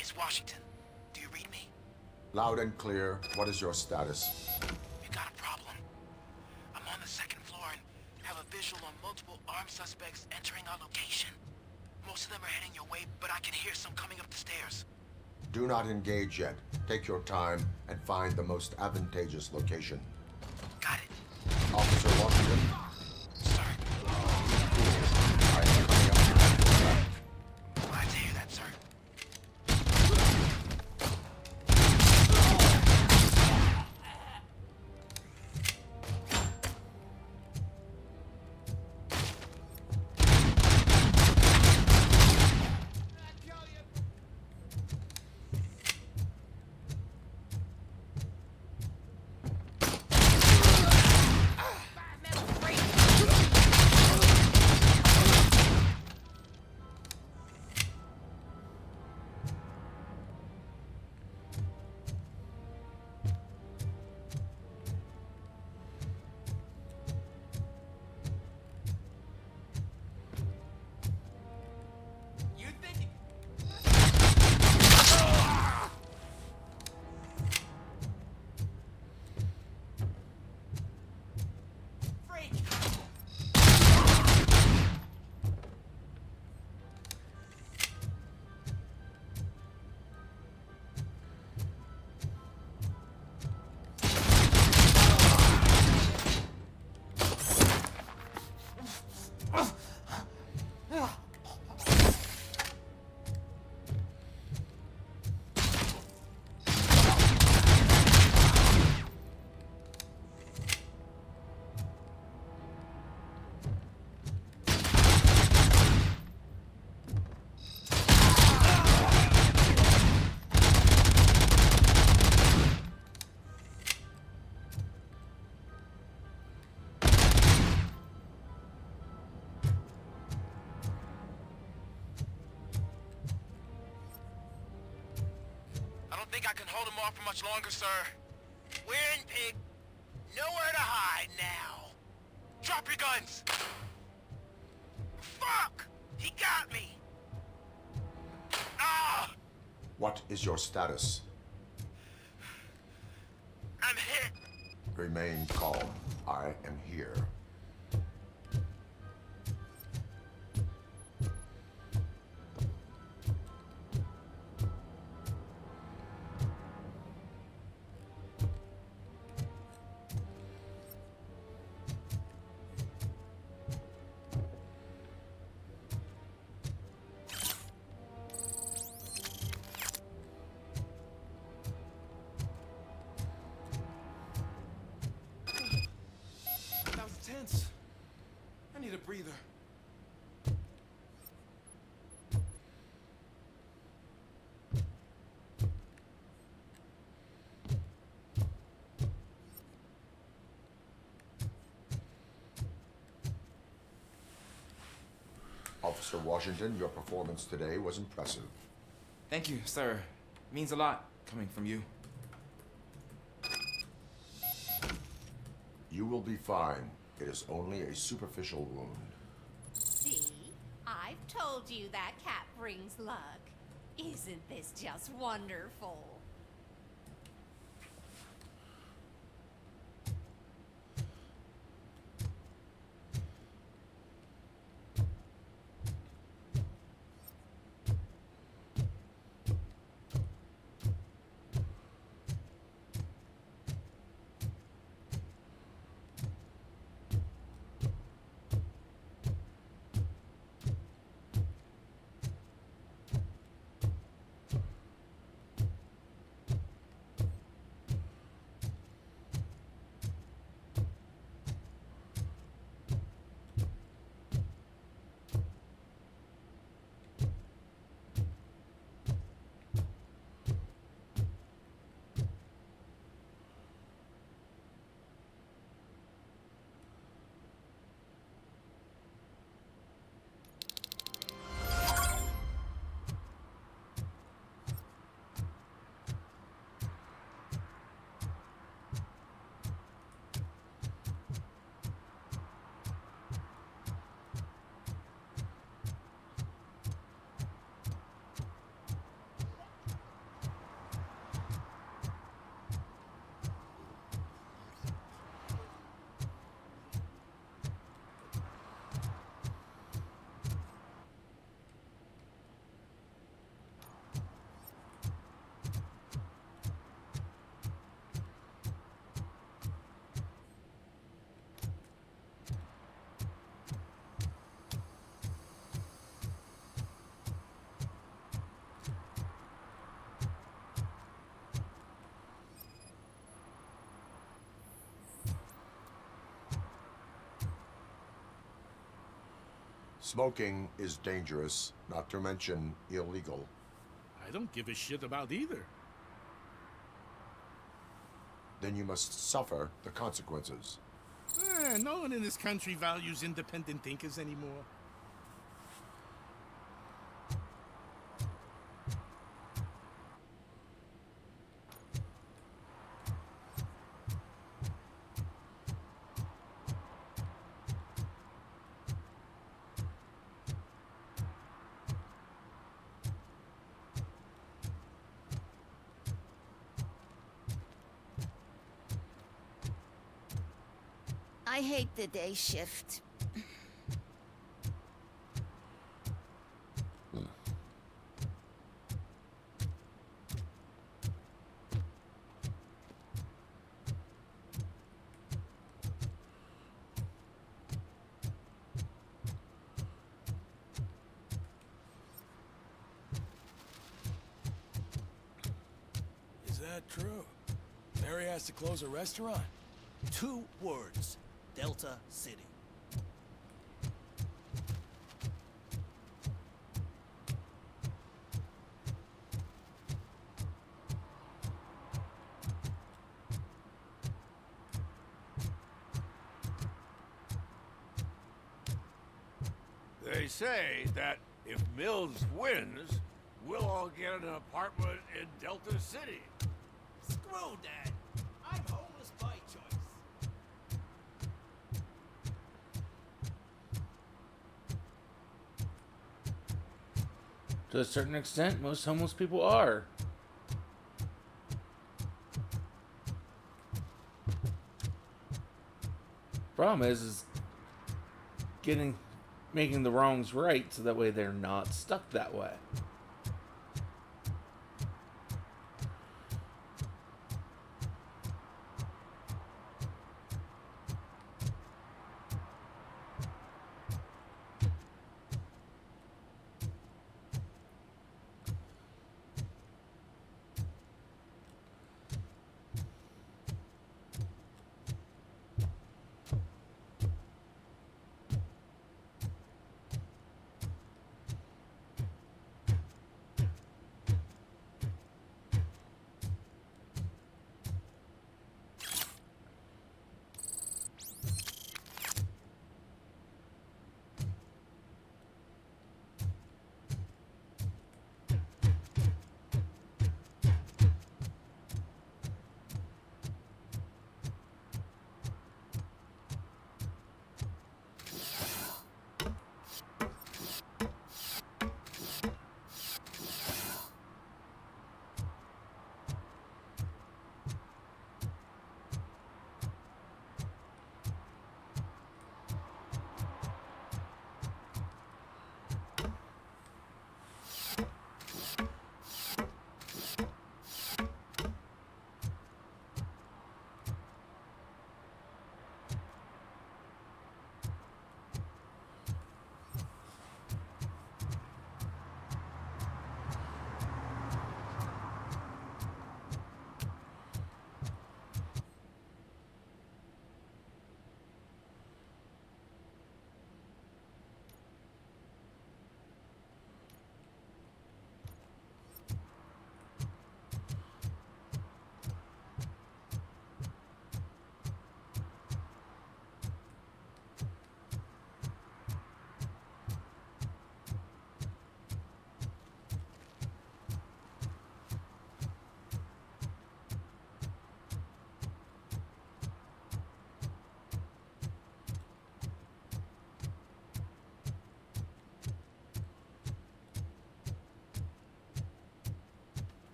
Speaker 6: It's Washington. Do you read me?
Speaker 3: Loud and clear. What is your status?
Speaker 6: You got a problem. I'm on the second floor and have a visual on multiple armed suspects entering our location. Most of them are heading your way, but I can hear some coming up the stairs.
Speaker 3: Do not engage yet. Take your time and find the most advantageous location.
Speaker 6: Got it.
Speaker 3: Officer Washington.
Speaker 6: Sir.
Speaker 3: I am coming up to your back.
Speaker 6: Glad to hear that, sir. can hold him off for much longer, sir. We're in, pig. Nowhere to hide now. Drop your guns! Fuck! He got me! Ah!
Speaker 3: What is your status?
Speaker 6: I'm hit.
Speaker 3: Remain calm. I am here.
Speaker 17: That was tense. I need a breather.
Speaker 3: Officer Washington, your performance today was impressive.
Speaker 17: Thank you, sir. Means a lot coming from you.
Speaker 3: You will be fine. It is only a superficial wound.
Speaker 9: See? I've told you that cat brings luck. Isn't this just wonderful?
Speaker 3: Smoking is dangerous, not to mention illegal.
Speaker 19: I don't give a shit about either.
Speaker 3: Then you must suffer the consequences.
Speaker 19: No one in this country values independent thinkers anymore.
Speaker 20: I hate the day shift.
Speaker 23: Is that true? Mary has to close a restaurant?
Speaker 8: 2 words. Delta City.
Speaker 13: They say that if Mills wins, we'll all get an apartment in Delta City.
Speaker 8: screw that. I'm homeless by choice.
Speaker 1: To a certain extent, most homeless people are. Problem is making the wrongs right so that way they're not stuck that way.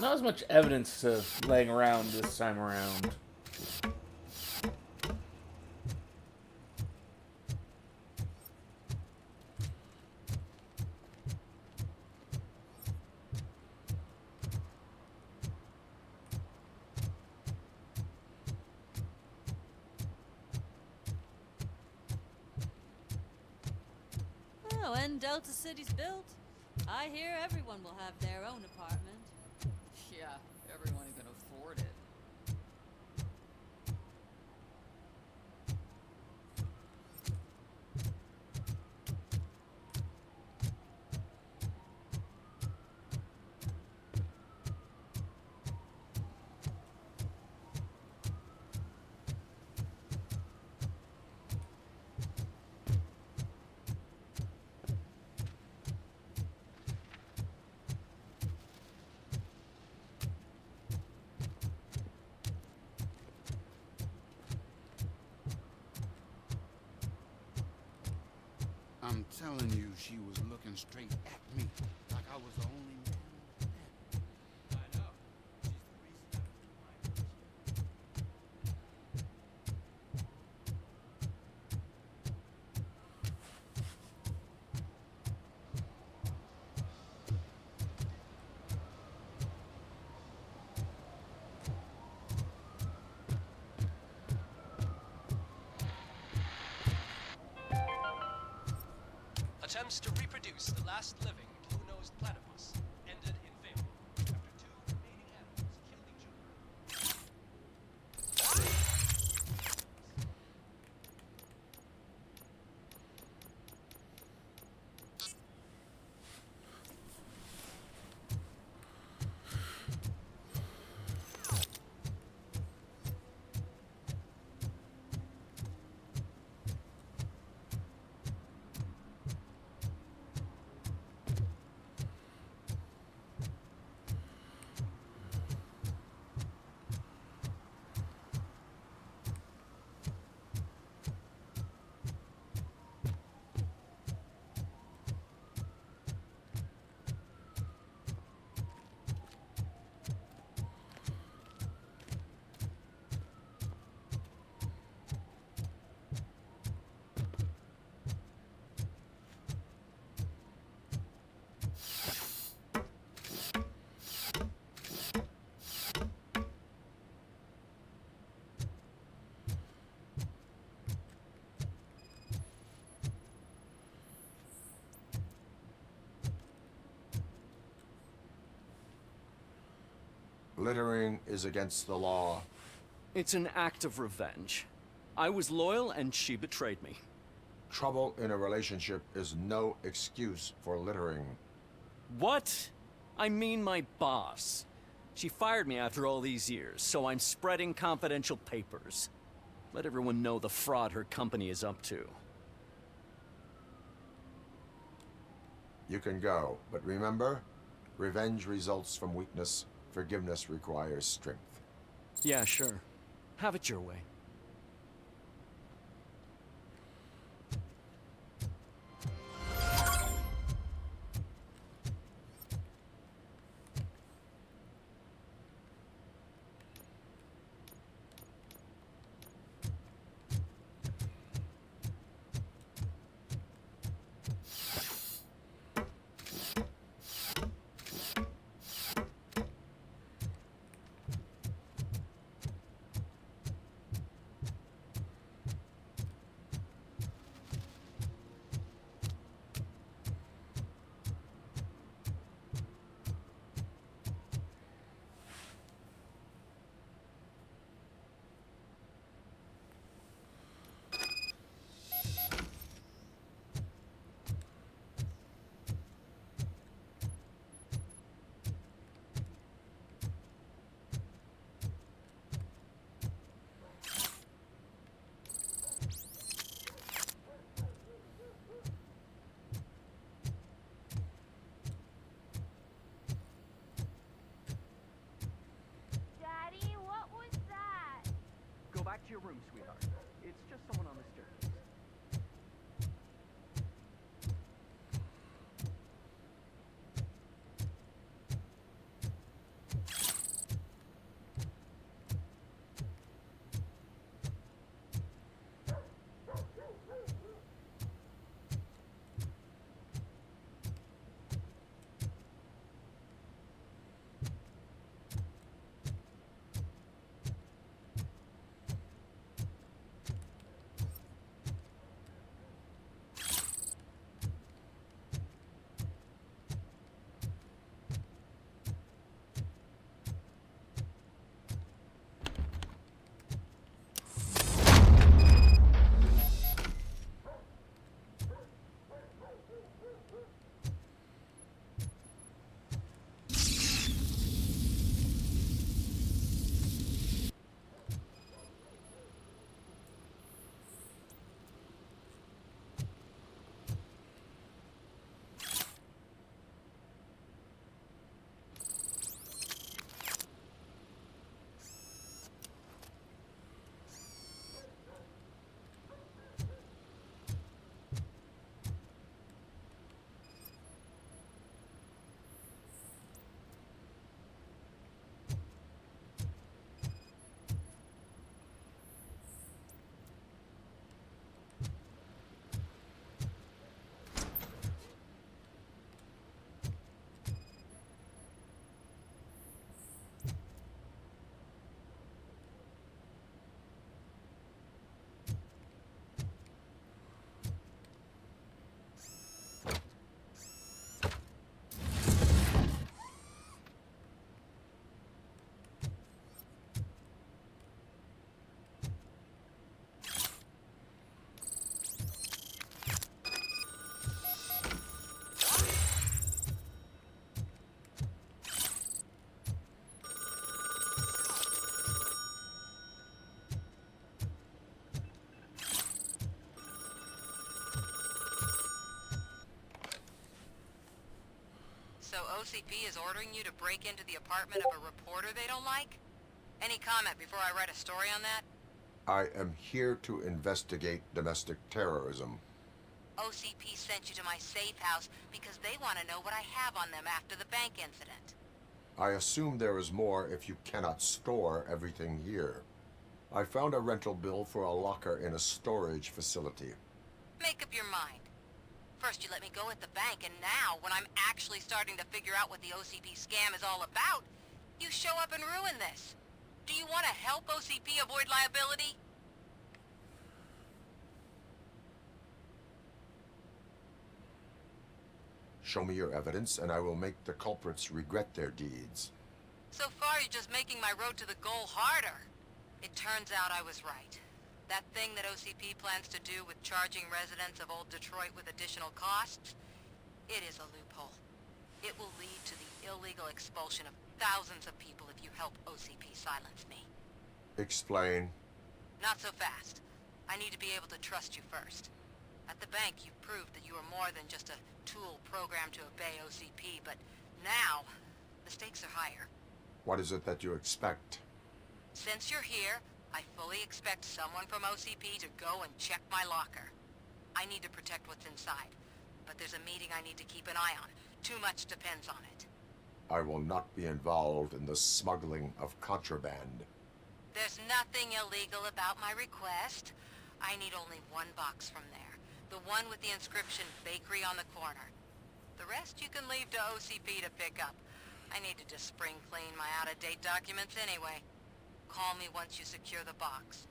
Speaker 1: Not as much evidence laying around this time around.
Speaker 22: Oh, when Delta City's built, I hear everyone will have their own apartment.
Speaker 21: Yeah, everyone who can afford it.
Speaker 15: I'm telling you, she was looking straight at me, like I was the only man.
Speaker 8: I know. She's the reason I do my
Speaker 2: Attempts to reproduce the last living blue-nosed platypus ended in failure after two remaining animals killed each other.
Speaker 3: Littering is against the law.
Speaker 11: It's an act of revenge. I was loyal and she betrayed me.
Speaker 3: Trouble in a relationship is no excuse for littering.
Speaker 11: What? I mean my boss. She fired me after all these years, so I'm spreading confidential papers. Let everyone know the fraud her company is up to.
Speaker 3: You can go, but remember, revenge results from weakness. Forgiveness requires strength.
Speaker 11: Yeah, sure. Have it your way.
Speaker 12: Daddy, what was that?
Speaker 11: Go back to your room, sweetheart. It's just someone on the staircase.
Speaker 5: So OCP is ordering you to break into the apartment of a reporter they don't like? Any comment before I write a story on that?
Speaker 3: I am here to investigate domestic terrorism.
Speaker 5: OCP sent you to my safe house because they want to know what I have on them after the bank incident.
Speaker 3: I assume there is more if you cannot store everything here. I found a rental bill for a locker in a storage facility.
Speaker 5: Make up your mind. First you let me go at the bank, and now, when I'm actually starting to figure out what the OCP scam is all about, you show up and ruin this. Do you want to help OCP avoid liability?
Speaker 3: Show me your evidence, and I will make the culprits regret their deeds.
Speaker 5: So far, you're just making my road to the goal harder. It turns out I was right. That thing that OCP plans to do with charging residents of Old Detroit with additional costs, it is a loophole. It will lead to the illegal expulsion of thousands of people if you help OCP silence me.
Speaker 3: Explain.
Speaker 5: Not so fast. I need to be able to trust you first. At the bank, you proved that you are more than just a tool programmed to obey OCP, but now, the stakes are higher.
Speaker 3: What is it that you expect?
Speaker 5: Since you're here, I fully expect someone from OCP to go and check my locker. I need to protect what's inside, but there's a meeting I need to keep an eye on. Too much depends on it.
Speaker 3: I will not be involved in the smuggling of contraband.
Speaker 5: There's nothing illegal about my request. I need only one box from there. The one with the inscription Bakery on the corner. The rest you can leave to OCP to pick up. I need to just spring clean my out-of-date documents anyway. Call me once you secure the box.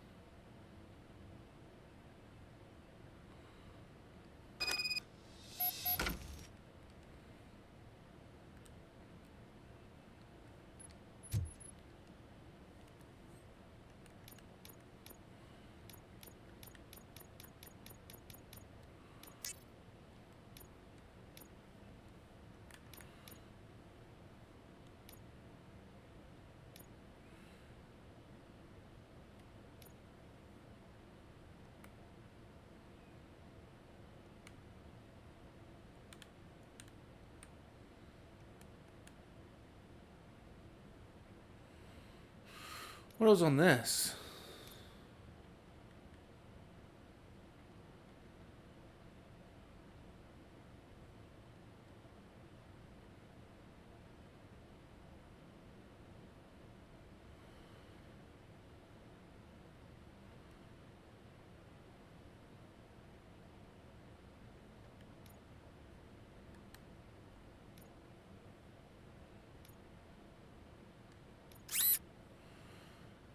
Speaker 1: What was on this?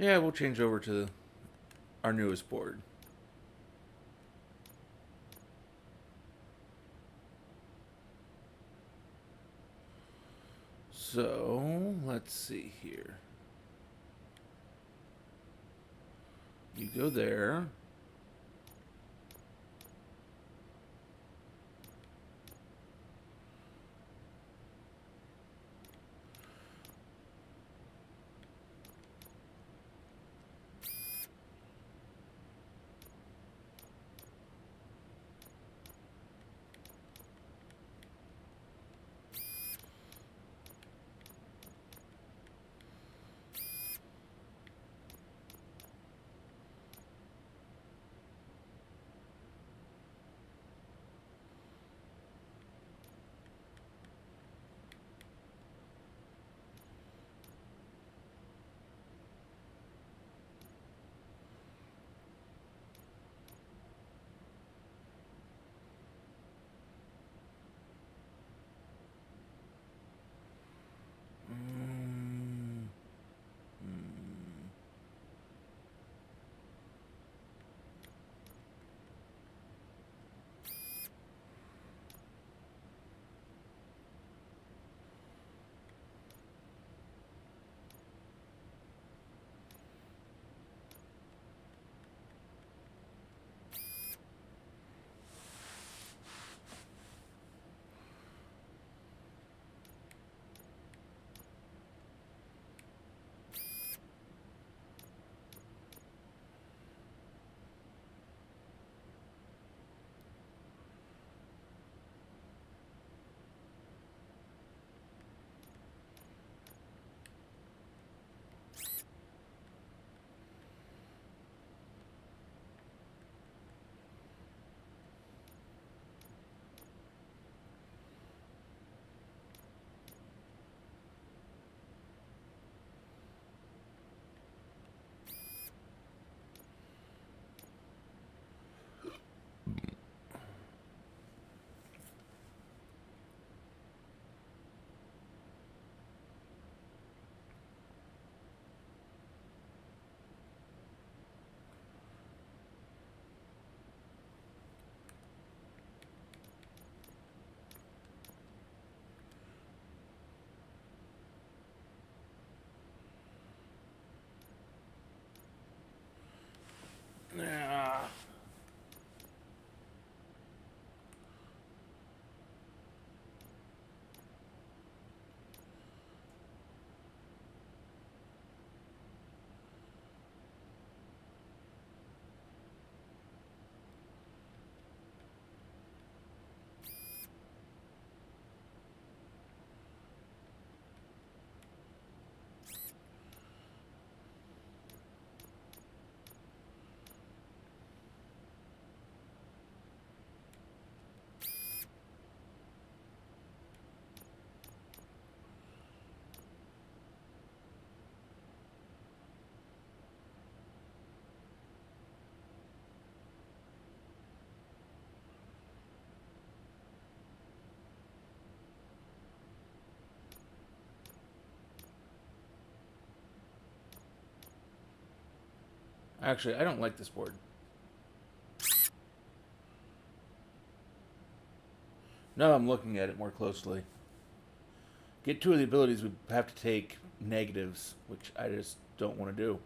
Speaker 1: Yeah, we'll change over to our newest board. So, let's see here. You go there. Actually, I don't like this board. Now I'm looking at it more closely. Get 2 of the abilities, we have to take negatives, which I just don't want to do.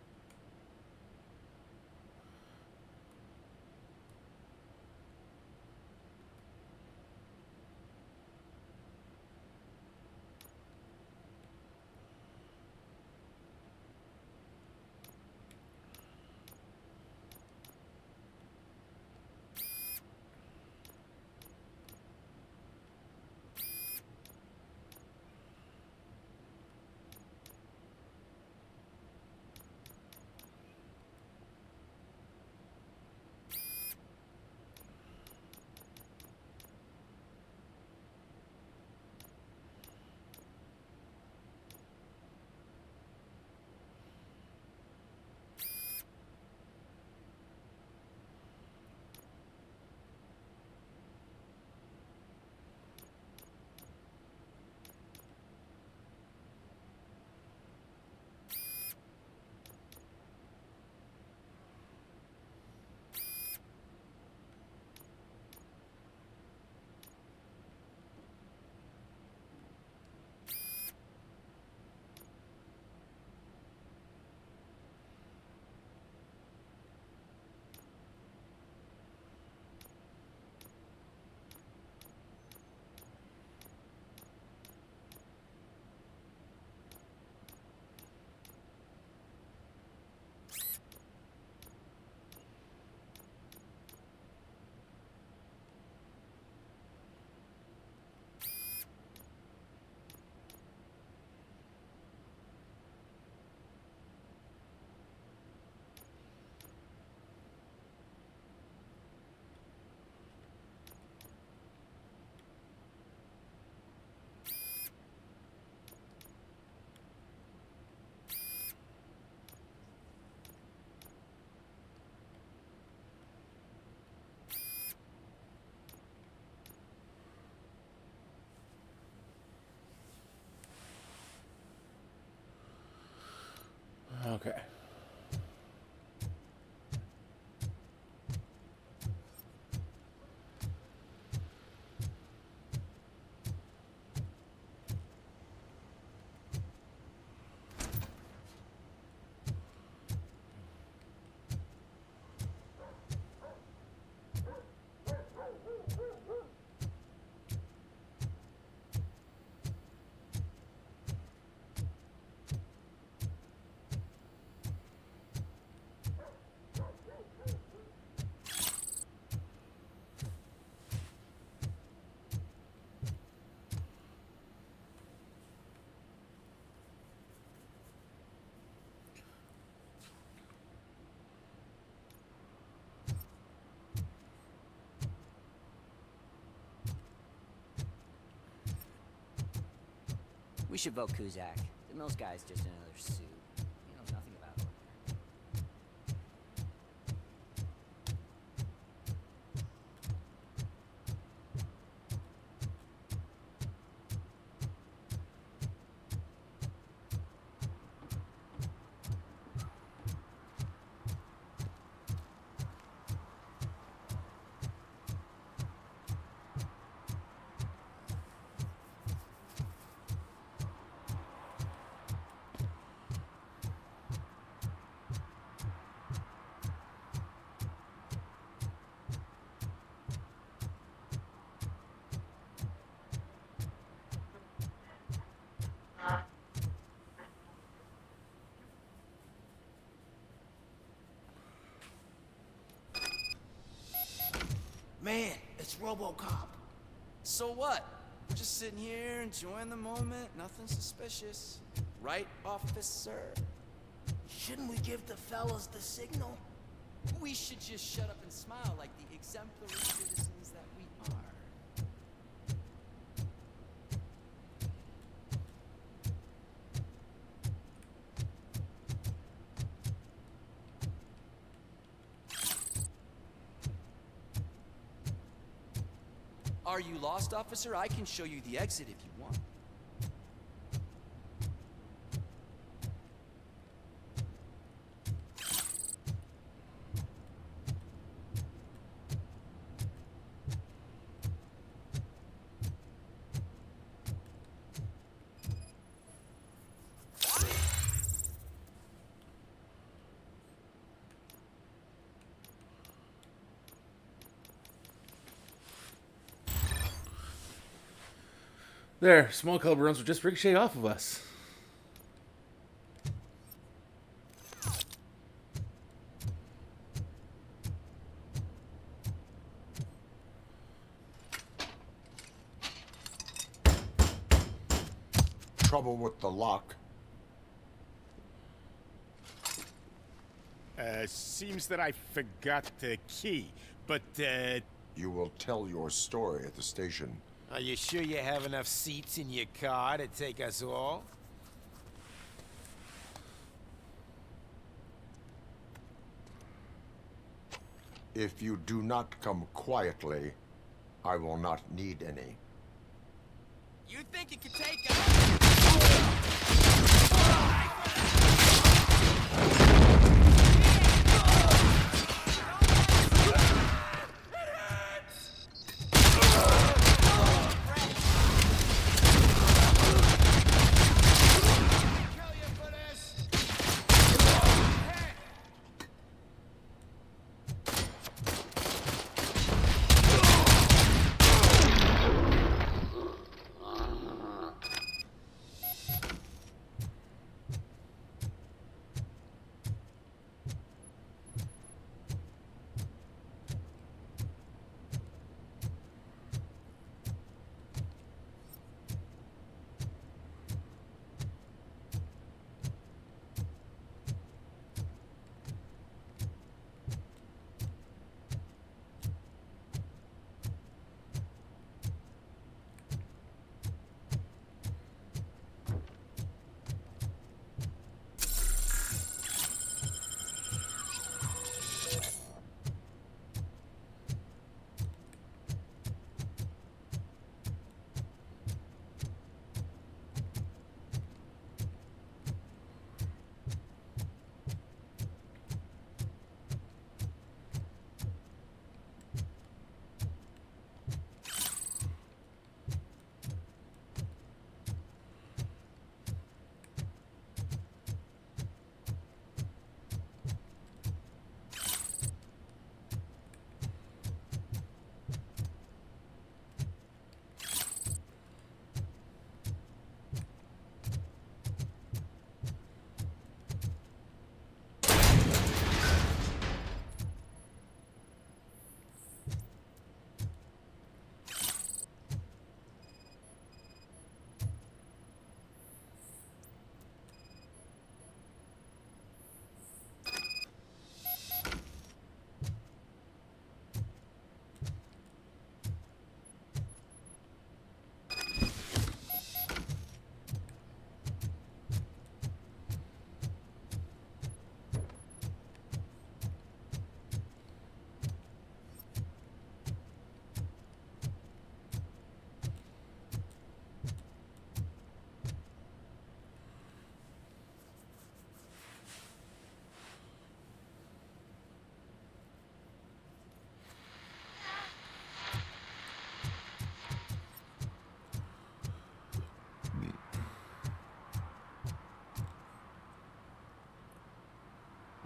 Speaker 1: Okay.
Speaker 4: We should vote Kuzak. The Mills guy's just another suit. He knows nothing about order.
Speaker 8: Man, it's RoboCop. So what? We're just sitting here enjoying the moment. Nothing suspicious. Right, officer?
Speaker 6: Shouldn't we give the fellas the signal?
Speaker 21: We should just shut up and smile like the exemplary citizens that we are. Are you lost, officer? I can show you the exit if you want.
Speaker 1: There, small caliber rounds will just ricochet off of us.
Speaker 3: Trouble with the lock.
Speaker 10: Seems that I forgot the key, but,
Speaker 3: You will tell your story at the station.
Speaker 14: Are you sure you have enough seats in your car to take us all?
Speaker 3: If you do not come quietly, I will not need any.
Speaker 14: You think you can take us?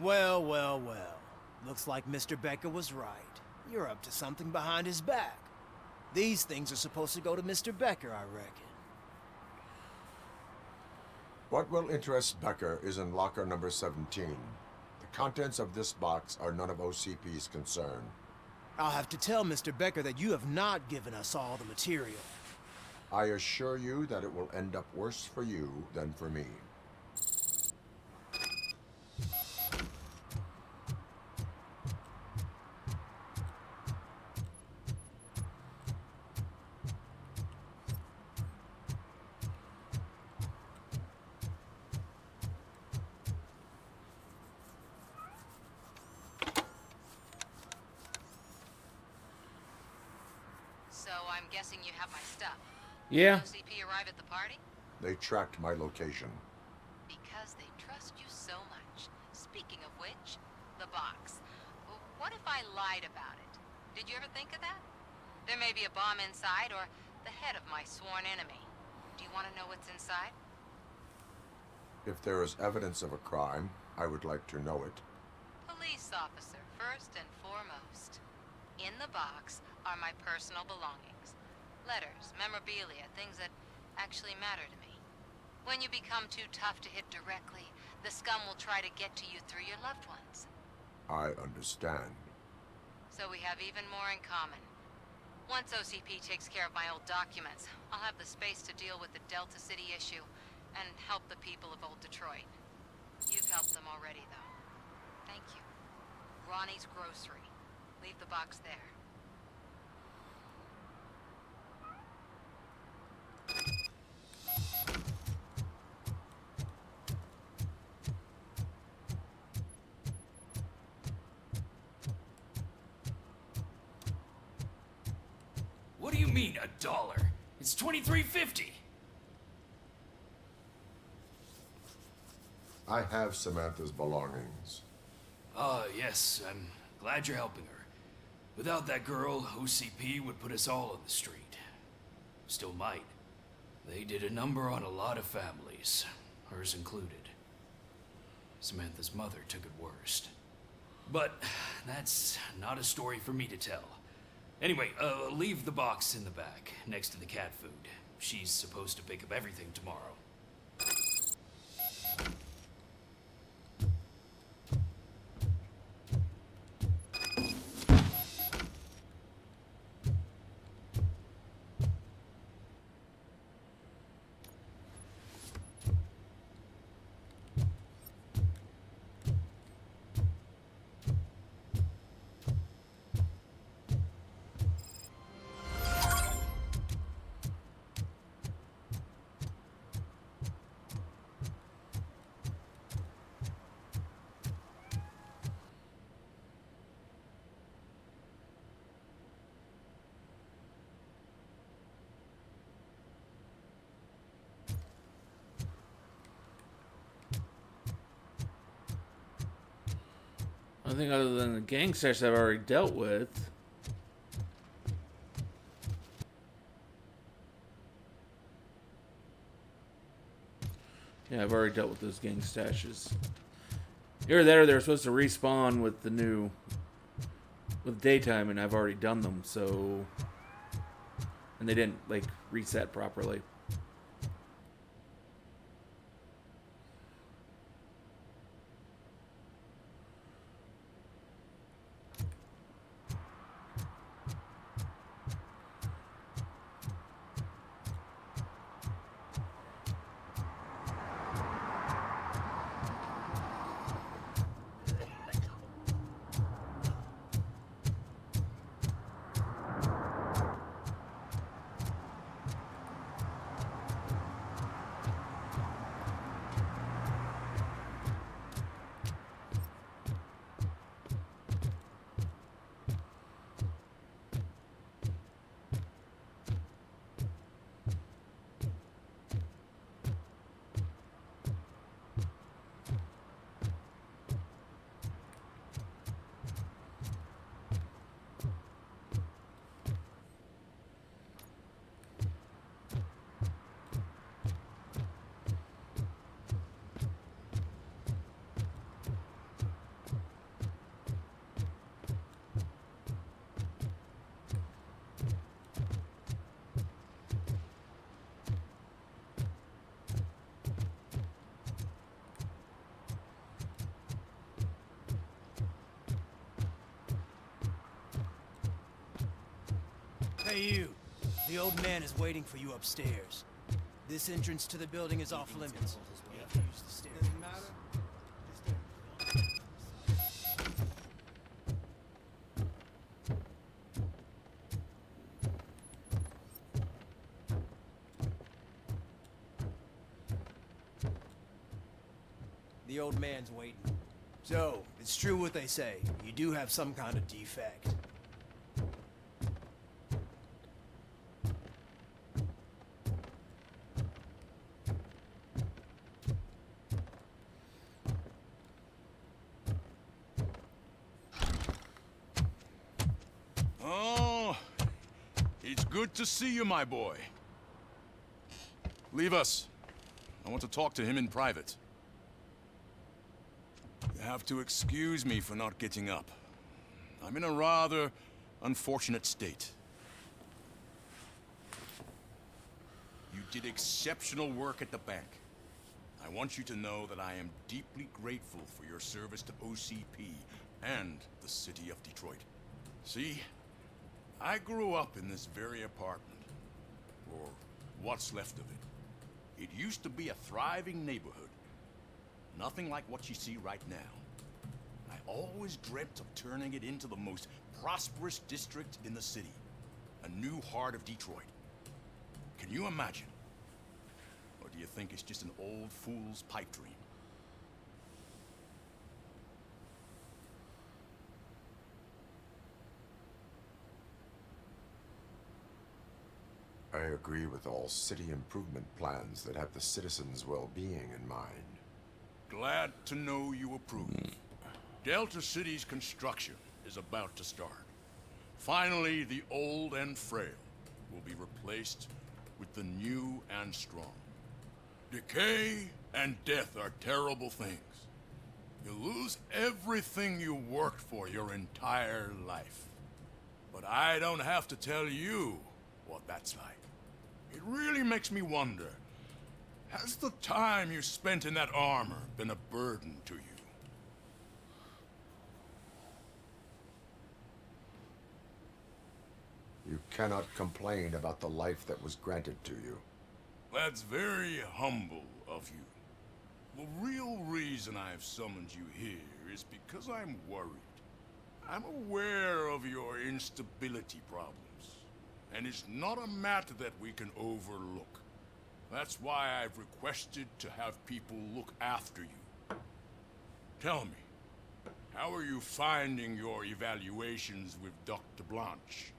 Speaker 8: Well, well, well. Looks like Mr. Becker was right. You're up to something behind his back. These things are supposed to go to Mr. Becker, I reckon.
Speaker 3: What will interest Becker is in locker number 17. The contents of this box are none of OCP's concern.
Speaker 8: I'll have to tell Mr. Becker that you have not given us all the material.
Speaker 3: I assure you that it will end up worse for you than for me.
Speaker 5: So I'm guessing you have my stuff.
Speaker 1: Yeah.
Speaker 5: Did OCP arrive at the party?
Speaker 3: They tracked my location.
Speaker 5: Because they trust you so much. Speaking of which, the box. What if I lied about it? Did you ever think of that? There may be a bomb inside or the head of my sworn enemy. Do you want to know what's inside?
Speaker 3: If there is evidence of a crime, I would like to know it.
Speaker 5: Police officer, first and foremost. In the box are my personal belongings. Letters, memorabilia, things that actually matter to me. When you become too tough to hit directly, the scum will try to get to you through your loved ones.
Speaker 3: I understand.
Speaker 5: So we have even more in common. Once OCP takes care of my old documents, I'll have the space to deal with the Delta City issue and help the people of Old Detroit. You've helped them already, though. Thank you. Ronnie's Grocery. Leave the box there.
Speaker 7: What do you mean, $1? It's $23.50.
Speaker 3: I have Samantha's belongings.
Speaker 7: Yes, I'm glad you're helping her. Without that girl, OCP would put us all on the street. Still might. They did a number on a lot of families, hers included. Samantha's mother took it worst. But that's not a story for me to tell. Anyway, leave the box in the back, next to the cat food. She's supposed to pick up everything tomorrow.
Speaker 1: I think other than the gang sesh I've already dealt with. Yeah, I've already dealt with those gang stashes. Here or there, they're supposed to respawn with the new... with daytime, and I've already done them, so... And they didn't, like, reset properly.
Speaker 14: Hey, you. The old man is waiting for you upstairs. This entrance to the building is off limits. You have to use the stairs. Doesn't matter. The old man's waiting. So, it's true what they say. You do have some kind of defect.
Speaker 16: Oh, it's good to see you, my boy. Leave us. I want to talk to him in private. You have to excuse me for not getting up. I'm in a rather unfortunate state. You did exceptional work at the bank. I want you to know that I am deeply grateful for your service to OCP and the city of Detroit. See, I grew up in this very apartment, or what's left of it. It used to be a thriving neighborhood. Nothing like what you see right now. I always dreamt of turning it into the most prosperous district in the city. A new heart of Detroit. Can you imagine? Or do you think it's just an old fool's pipe dream?
Speaker 3: I agree with all city improvement plans that have the citizens' well-being in mind.
Speaker 16: Glad to know you approve. Delta City's construction is about to start. Finally, the old and frail will be replaced with the new and strong. Decay and death are terrible things. You lose everything you worked for your entire life. But I don't have to tell you what that's like. It really makes me wonder, has the time you spent in that armor been a burden to you?
Speaker 3: You cannot complain about the life that was granted to you.
Speaker 16: That's very humble of you. The real reason I've summoned you here is because I'm worried. I'm aware of your instability problems, and it's not a matter that we can overlook. That's why I've requested to have people look after you. Tell me, how are you finding your evaluations with Dr. Blanche?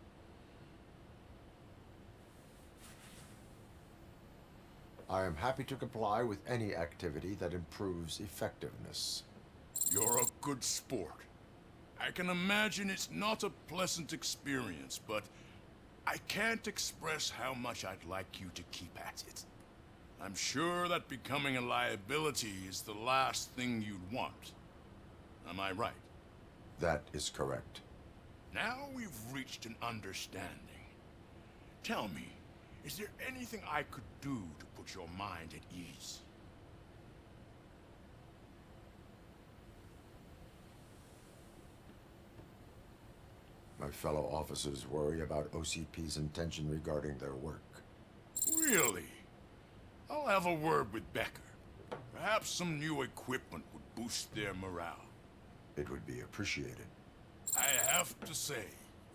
Speaker 3: I am happy to comply with any activity that improves effectiveness.
Speaker 16: You're a good sport. I can imagine it's not a pleasant experience, but I can't express how much I'd like you to keep at it. I'm sure that becoming a liability is the last thing you'd want. Am I right?
Speaker 3: That is correct.
Speaker 16: Now we've reached an understanding. Tell me, is there anything I could do to put your mind at ease?
Speaker 3: My fellow officers worry about OCP's intention regarding their work.
Speaker 16: Really? I'll have a word with Becker. Perhaps some new equipment would boost their morale.
Speaker 3: It would be appreciated.
Speaker 16: I have to say,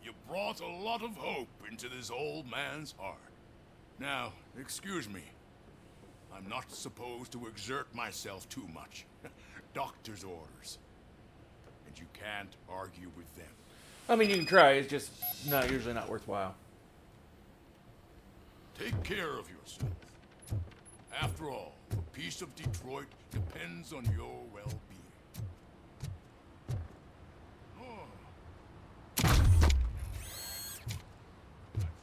Speaker 16: you brought a lot of hope into this old man's heart. Now, excuse me. I'm not supposed to exert myself too much. Doctor's orders. And you can't argue with them.
Speaker 1: I mean, you can try. It's just usually not worthwhile.
Speaker 16: Take care of yourself. After all, the peace of Detroit depends on your well-being.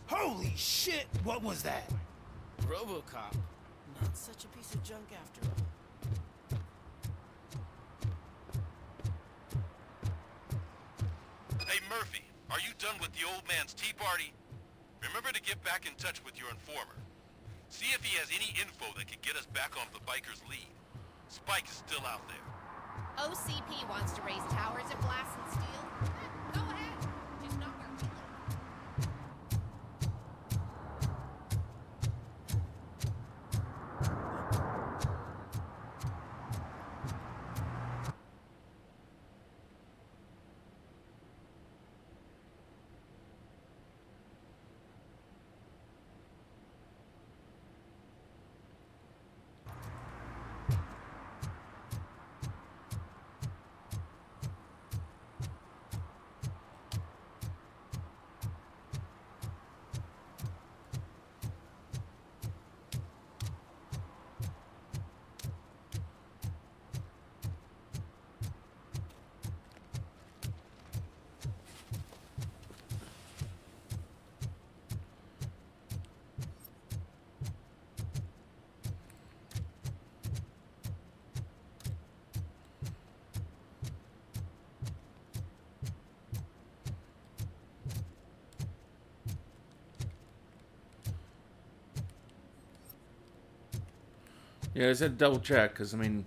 Speaker 14: Holy shit! What was that?
Speaker 6: Robocop. Not such a piece of junk after all.
Speaker 9: Hey, Murphy, are you done with the old man's tea party? Remember to get back in touch with your informer. See if he has any info that could get us back onto the biker's lead. Spike is still out there.
Speaker 17: OCP wants to raise towers at Blast and Steel. Go ahead. Just not where we live.
Speaker 1: Yeah, I just had to double check, because, I mean...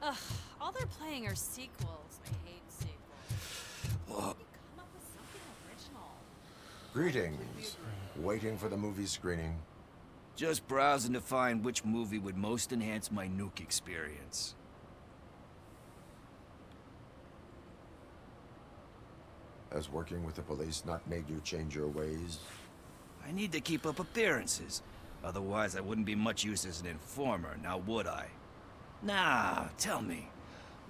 Speaker 22: Ugh, all they're playing are sequels. I hate sequels. Come up with something original.
Speaker 3: Greetings. Waiting for the movie screening.
Speaker 18: Just browsing to find which movie would most enhance my nuke experience.
Speaker 3: Has working with the police not made you change your ways?
Speaker 18: I need to keep up appearances. Otherwise, I wouldn't be much use as an informer, now would I? Nah, tell me.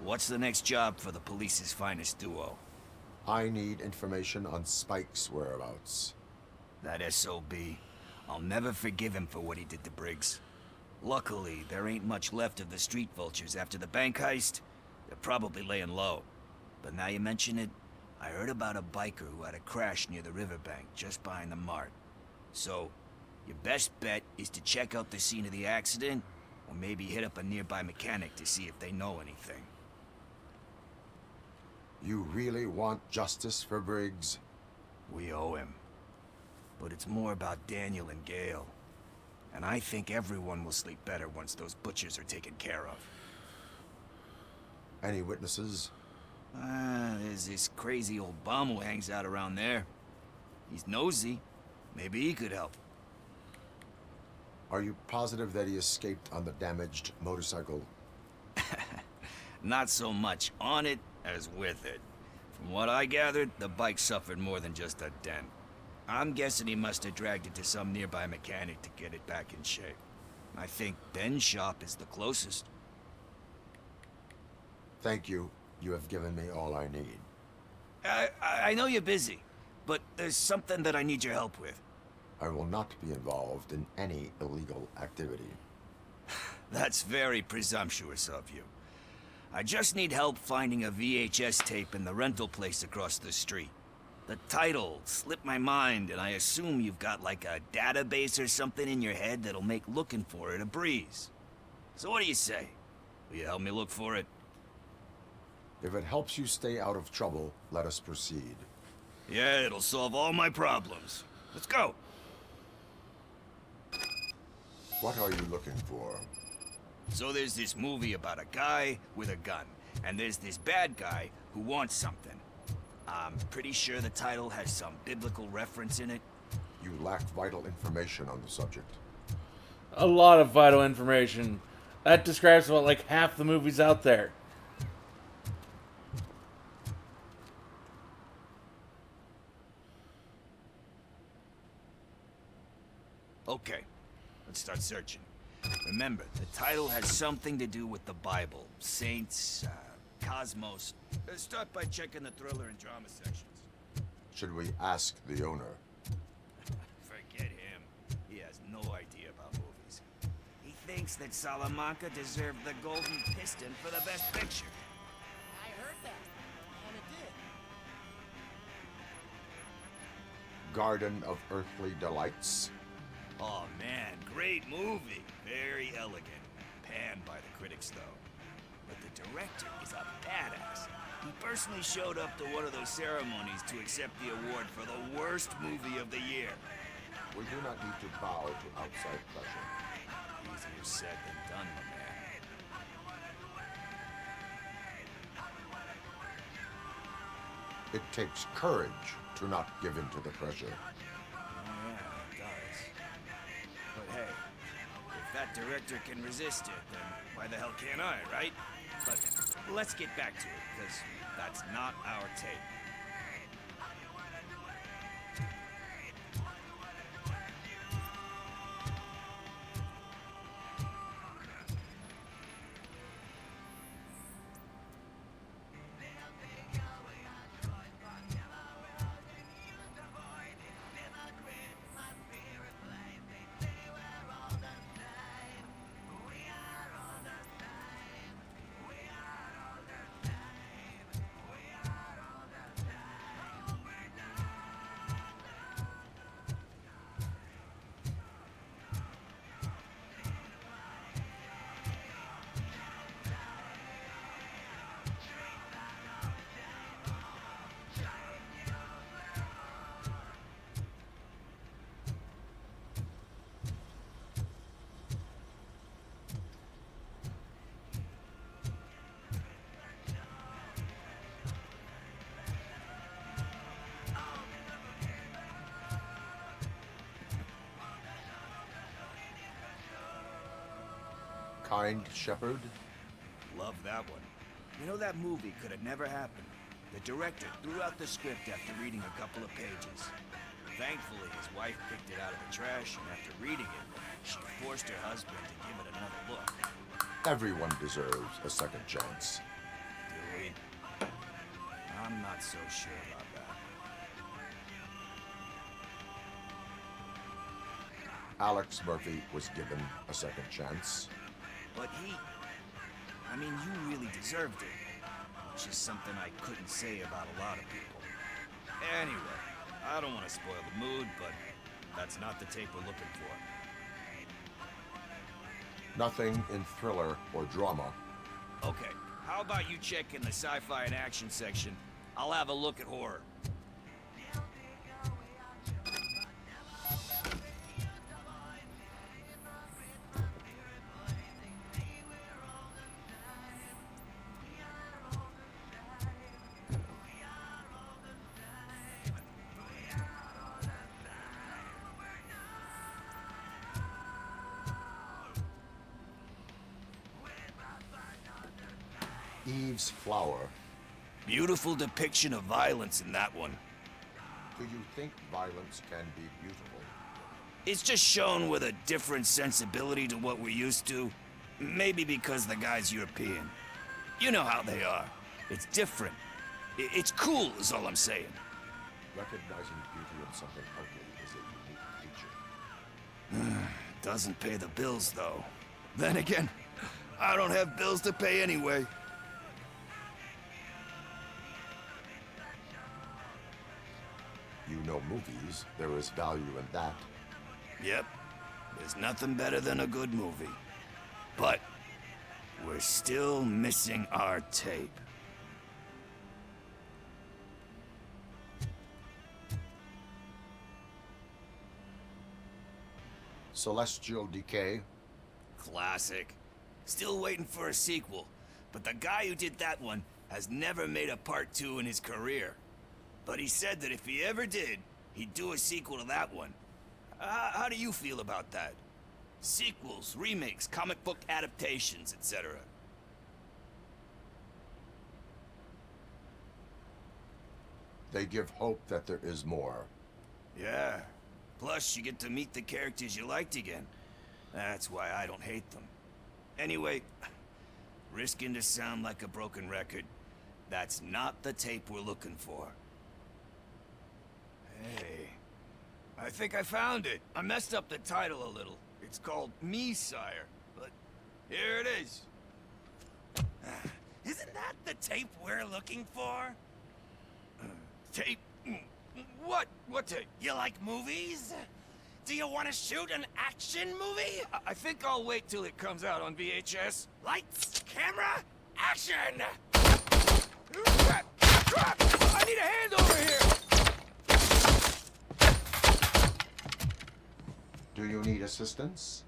Speaker 18: What's the next job for the police's finest duo?
Speaker 3: I need information on Spike's whereabouts.
Speaker 18: That SOB. I'll never forgive him for what he did to Briggs. Luckily, there ain't much left of the street vultures after the bank heist. They're probably laying low. But now you mention it, I heard about a biker who had a crash near the riverbank just behind the mart. So, your best bet is to check out the scene of the accident, or maybe hit up a nearby mechanic to see if they know anything.
Speaker 3: You really want justice for Briggs?
Speaker 18: We owe him. But it's more about Daniel and Gale. And I think everyone will sleep better once those butchers are taken care of.
Speaker 3: Any witnesses?
Speaker 18: There's this crazy old bum who hangs out around there. He's nosy. Maybe he could help.
Speaker 3: Are you positive that he escaped on the damaged motorcycle?
Speaker 18: Not so much on it as with it. From what I gathered, the bike suffered more than just a dent. I'm guessing he must have dragged it to some nearby mechanic to get it back in shape. I think Ben's shop is the closest.
Speaker 3: Thank you. You have given me all I need.
Speaker 18: I know you're busy, but there's something that I need your help with.
Speaker 3: I will not be involved in any illegal activity.
Speaker 18: That's very presumptuous of you. I just need help finding a VHS tape in the rental place across the street. The title slipped my mind, and I assume you've got like a database or something in your head that'll make looking for it a breeze. So what do you say? Will you help me look for it?
Speaker 3: If it helps you stay out of trouble, let us proceed.
Speaker 18: Yeah, it'll solve all my problems. Let's go.
Speaker 3: What are you looking for?
Speaker 18: So there's this movie about a guy with a gun, and there's this bad guy who wants something. I'm pretty sure the title has some biblical reference in it.
Speaker 3: You lack vital information on the subject.
Speaker 1: A lot of vital information. That describes about like half the movies out there.
Speaker 18: Okay, let's start searching. Remember, the title has something to do with the Bible, saints, cosmos. Start by checking the thriller and drama sections.
Speaker 3: Should we ask the owner?
Speaker 18: Forget him. He has no idea about movies. He thinks that Salamanca deserved the Golden Piston for the Best Picture.
Speaker 8: I heard that, and it did.
Speaker 3: Garden of Earthly Delights.
Speaker 18: Oh man, great movie. Very elegant. Panned by the critics, though. But the director is a badass. He personally showed up to one of those ceremonies to accept the award for the worst movie of the year.
Speaker 3: We do not need to bow to outside pressure.
Speaker 18: Easier said than done, my man.
Speaker 3: It takes courage to not give in to the pressure.
Speaker 18: Oh yeah, it does. But hey, if that director can resist it, then why the hell can't I, right? But let's get back to it, because that's not our tape.
Speaker 3: Kind Shepherd.
Speaker 18: Love that one. You know, that movie could have never happened. The director threw out the script after reading a couple of pages. Thankfully, his wife picked it out of the trash, and after reading it, she forced her husband to give it another look.
Speaker 3: Everyone deserves a second chance.
Speaker 18: Do we? I'm not so sure about that.
Speaker 3: Alex Murphy was given a second chance.
Speaker 18: But I mean, you really deserved it. Which is something I couldn't say about a lot of people. Anyway, I don't want to spoil the mood, but that's not the tape we're looking for.
Speaker 3: Nothing in thriller or drama.
Speaker 18: Okay, how about you check in the sci-fi and action section? I'll have a look at horror.
Speaker 3: Eve's Flower.
Speaker 18: Beautiful depiction of violence in that one.
Speaker 3: Do you think violence can be beautiful?
Speaker 18: It's just shown with a different sensibility to what we're used to. Maybe because the guy's European. You know how they are. It's different. It's cool, is all I'm saying.
Speaker 3: Recognizing beauty in something ugly is a unique feature.
Speaker 18: Doesn't pay the bills, though. Then again, I don't have bills to pay anyway.
Speaker 3: You know movies. There is value in that.
Speaker 18: Yep. There's nothing better than a good movie. But we're still missing our tape.
Speaker 3: Celestial Decay.
Speaker 18: Classic. Still waiting for a sequel. But the guy who did that one has never made a part 2 in his career. But he said that if he ever did, he'd do a sequel to that one. How do you feel about that? Sequels, remakes, comic book adaptations, etc.
Speaker 3: They give hope that there is more.
Speaker 18: Yeah. Plus, you get to meet the characters you liked again. That's why I don't hate them. Anyway, risking to sound like a broken record, that's not the tape we're looking for. Hey, I think I found it. I messed up the title a little. It's called Me, Sire. But Here it is. Isn't that the tape we're looking for? Tape? What? What tape? You like movies? Do you want to shoot an action movie? I think I'll wait till it comes out on VHS. Lights, camera, action! I need a hand over here!
Speaker 3: Do you need assistance?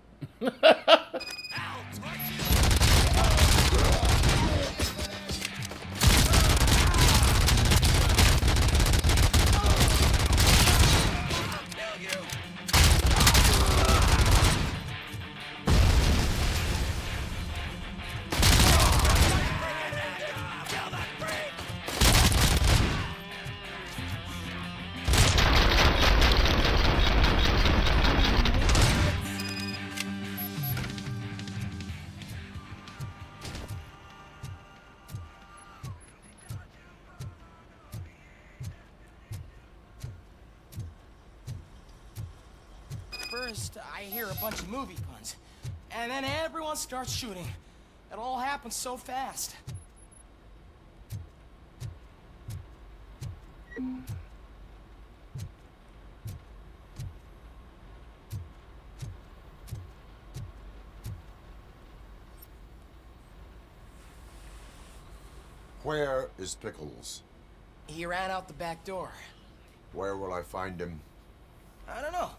Speaker 19: First, I hear a bunch of movie puns, and then everyone starts shooting. It all happens so fast.
Speaker 3: Where is Pickles?
Speaker 19: He ran out the back door.
Speaker 3: Where will I find him?
Speaker 19: I don't know.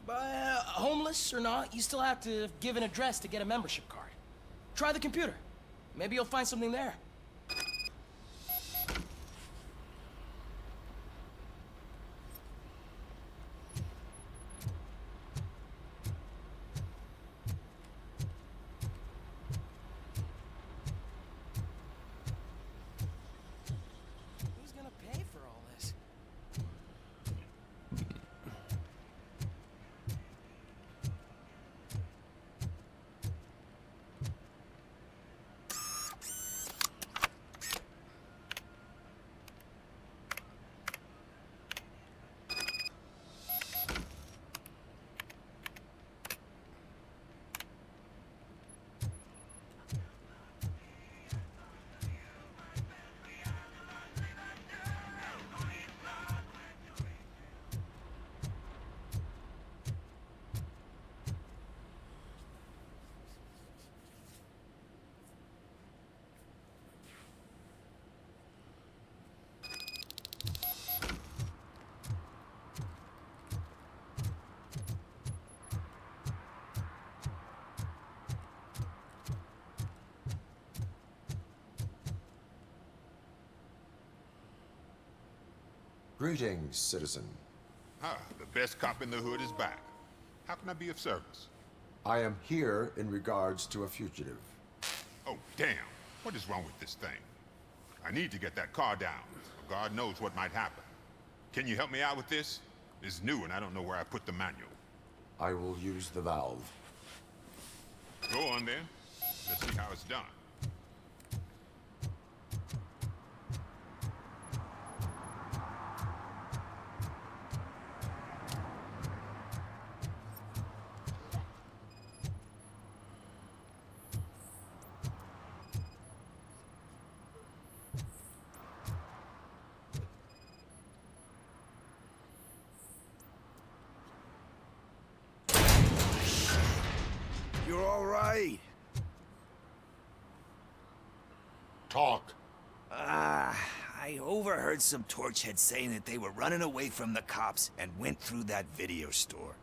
Speaker 19: But homeless or not, you still have to give an address to get a membership card. Try the computer. Maybe you'll find something there. Who's gonna pay for all this?
Speaker 3: Greetings, citizen.
Speaker 20: Ah, the best cop in the hood is back. How can I be of service?
Speaker 3: I am here in regards to a fugitive.
Speaker 20: Oh, damn. What is wrong with this thing? I need to get that car down. God knows what might happen. Can you help me out with this? It's new and I don't know where I put the manual.
Speaker 3: I will use the valve.
Speaker 20: Go on then. Let's see how it's done.
Speaker 18: You're all right.
Speaker 3: Talk.
Speaker 18: I overheard some torchheads saying that they were running away from the cops and went through that video store.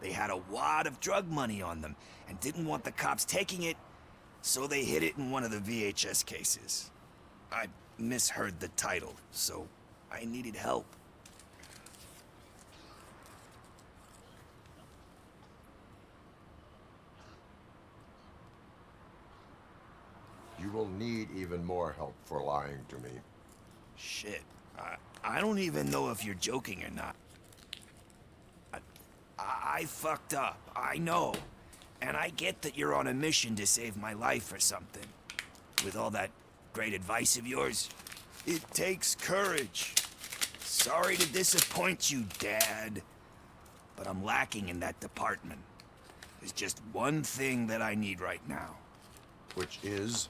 Speaker 18: They had a wad of drug money on them and didn't want the cops taking it, so they hid it in one of the VHS cases. I misheard the title, so I needed help.
Speaker 3: You will need even more help for lying to me.
Speaker 18: Shit. I don't even know if you're joking or not. I fucked up. I know. And I get that you're on a mission to save my life or something. With all that great advice of yours, it takes courage. Sorry to disappoint you, Dad. But I'm lacking in that department. There's just one thing that I need right now.
Speaker 3: Which is?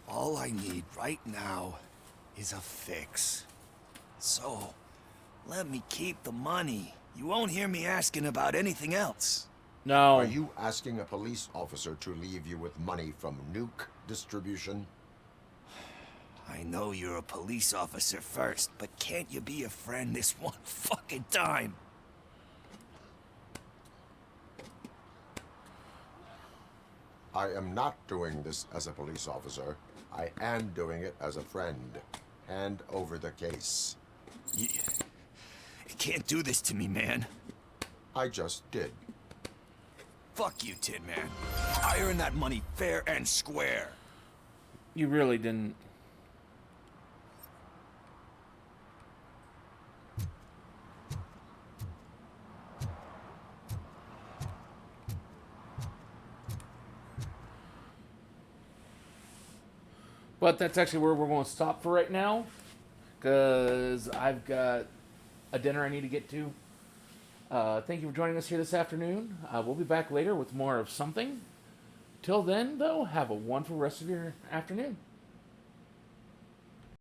Speaker 18: All I need right now is a fix. So, let me keep the money. You won't hear me asking about anything else.
Speaker 1: No.
Speaker 3: Are you asking a police officer to leave you with money from nuke distribution?
Speaker 18: I know you're a police officer first, but can't you be a friend this one fucking time?
Speaker 3: I am not doing this as a police officer. I am doing it as a friend. Hand over the case.
Speaker 18: You can't do this to me, man.
Speaker 3: I just did.
Speaker 18: Fuck you, Tin Man. I earned that money fair and square.
Speaker 1: You really didn't. But that's actually where we're going to stop for right now, because I've got a dinner I need to get to. Thank you for joining us here this afternoon. We'll be back later with more of something. Till then, though, have a wonderful rest of your afternoon.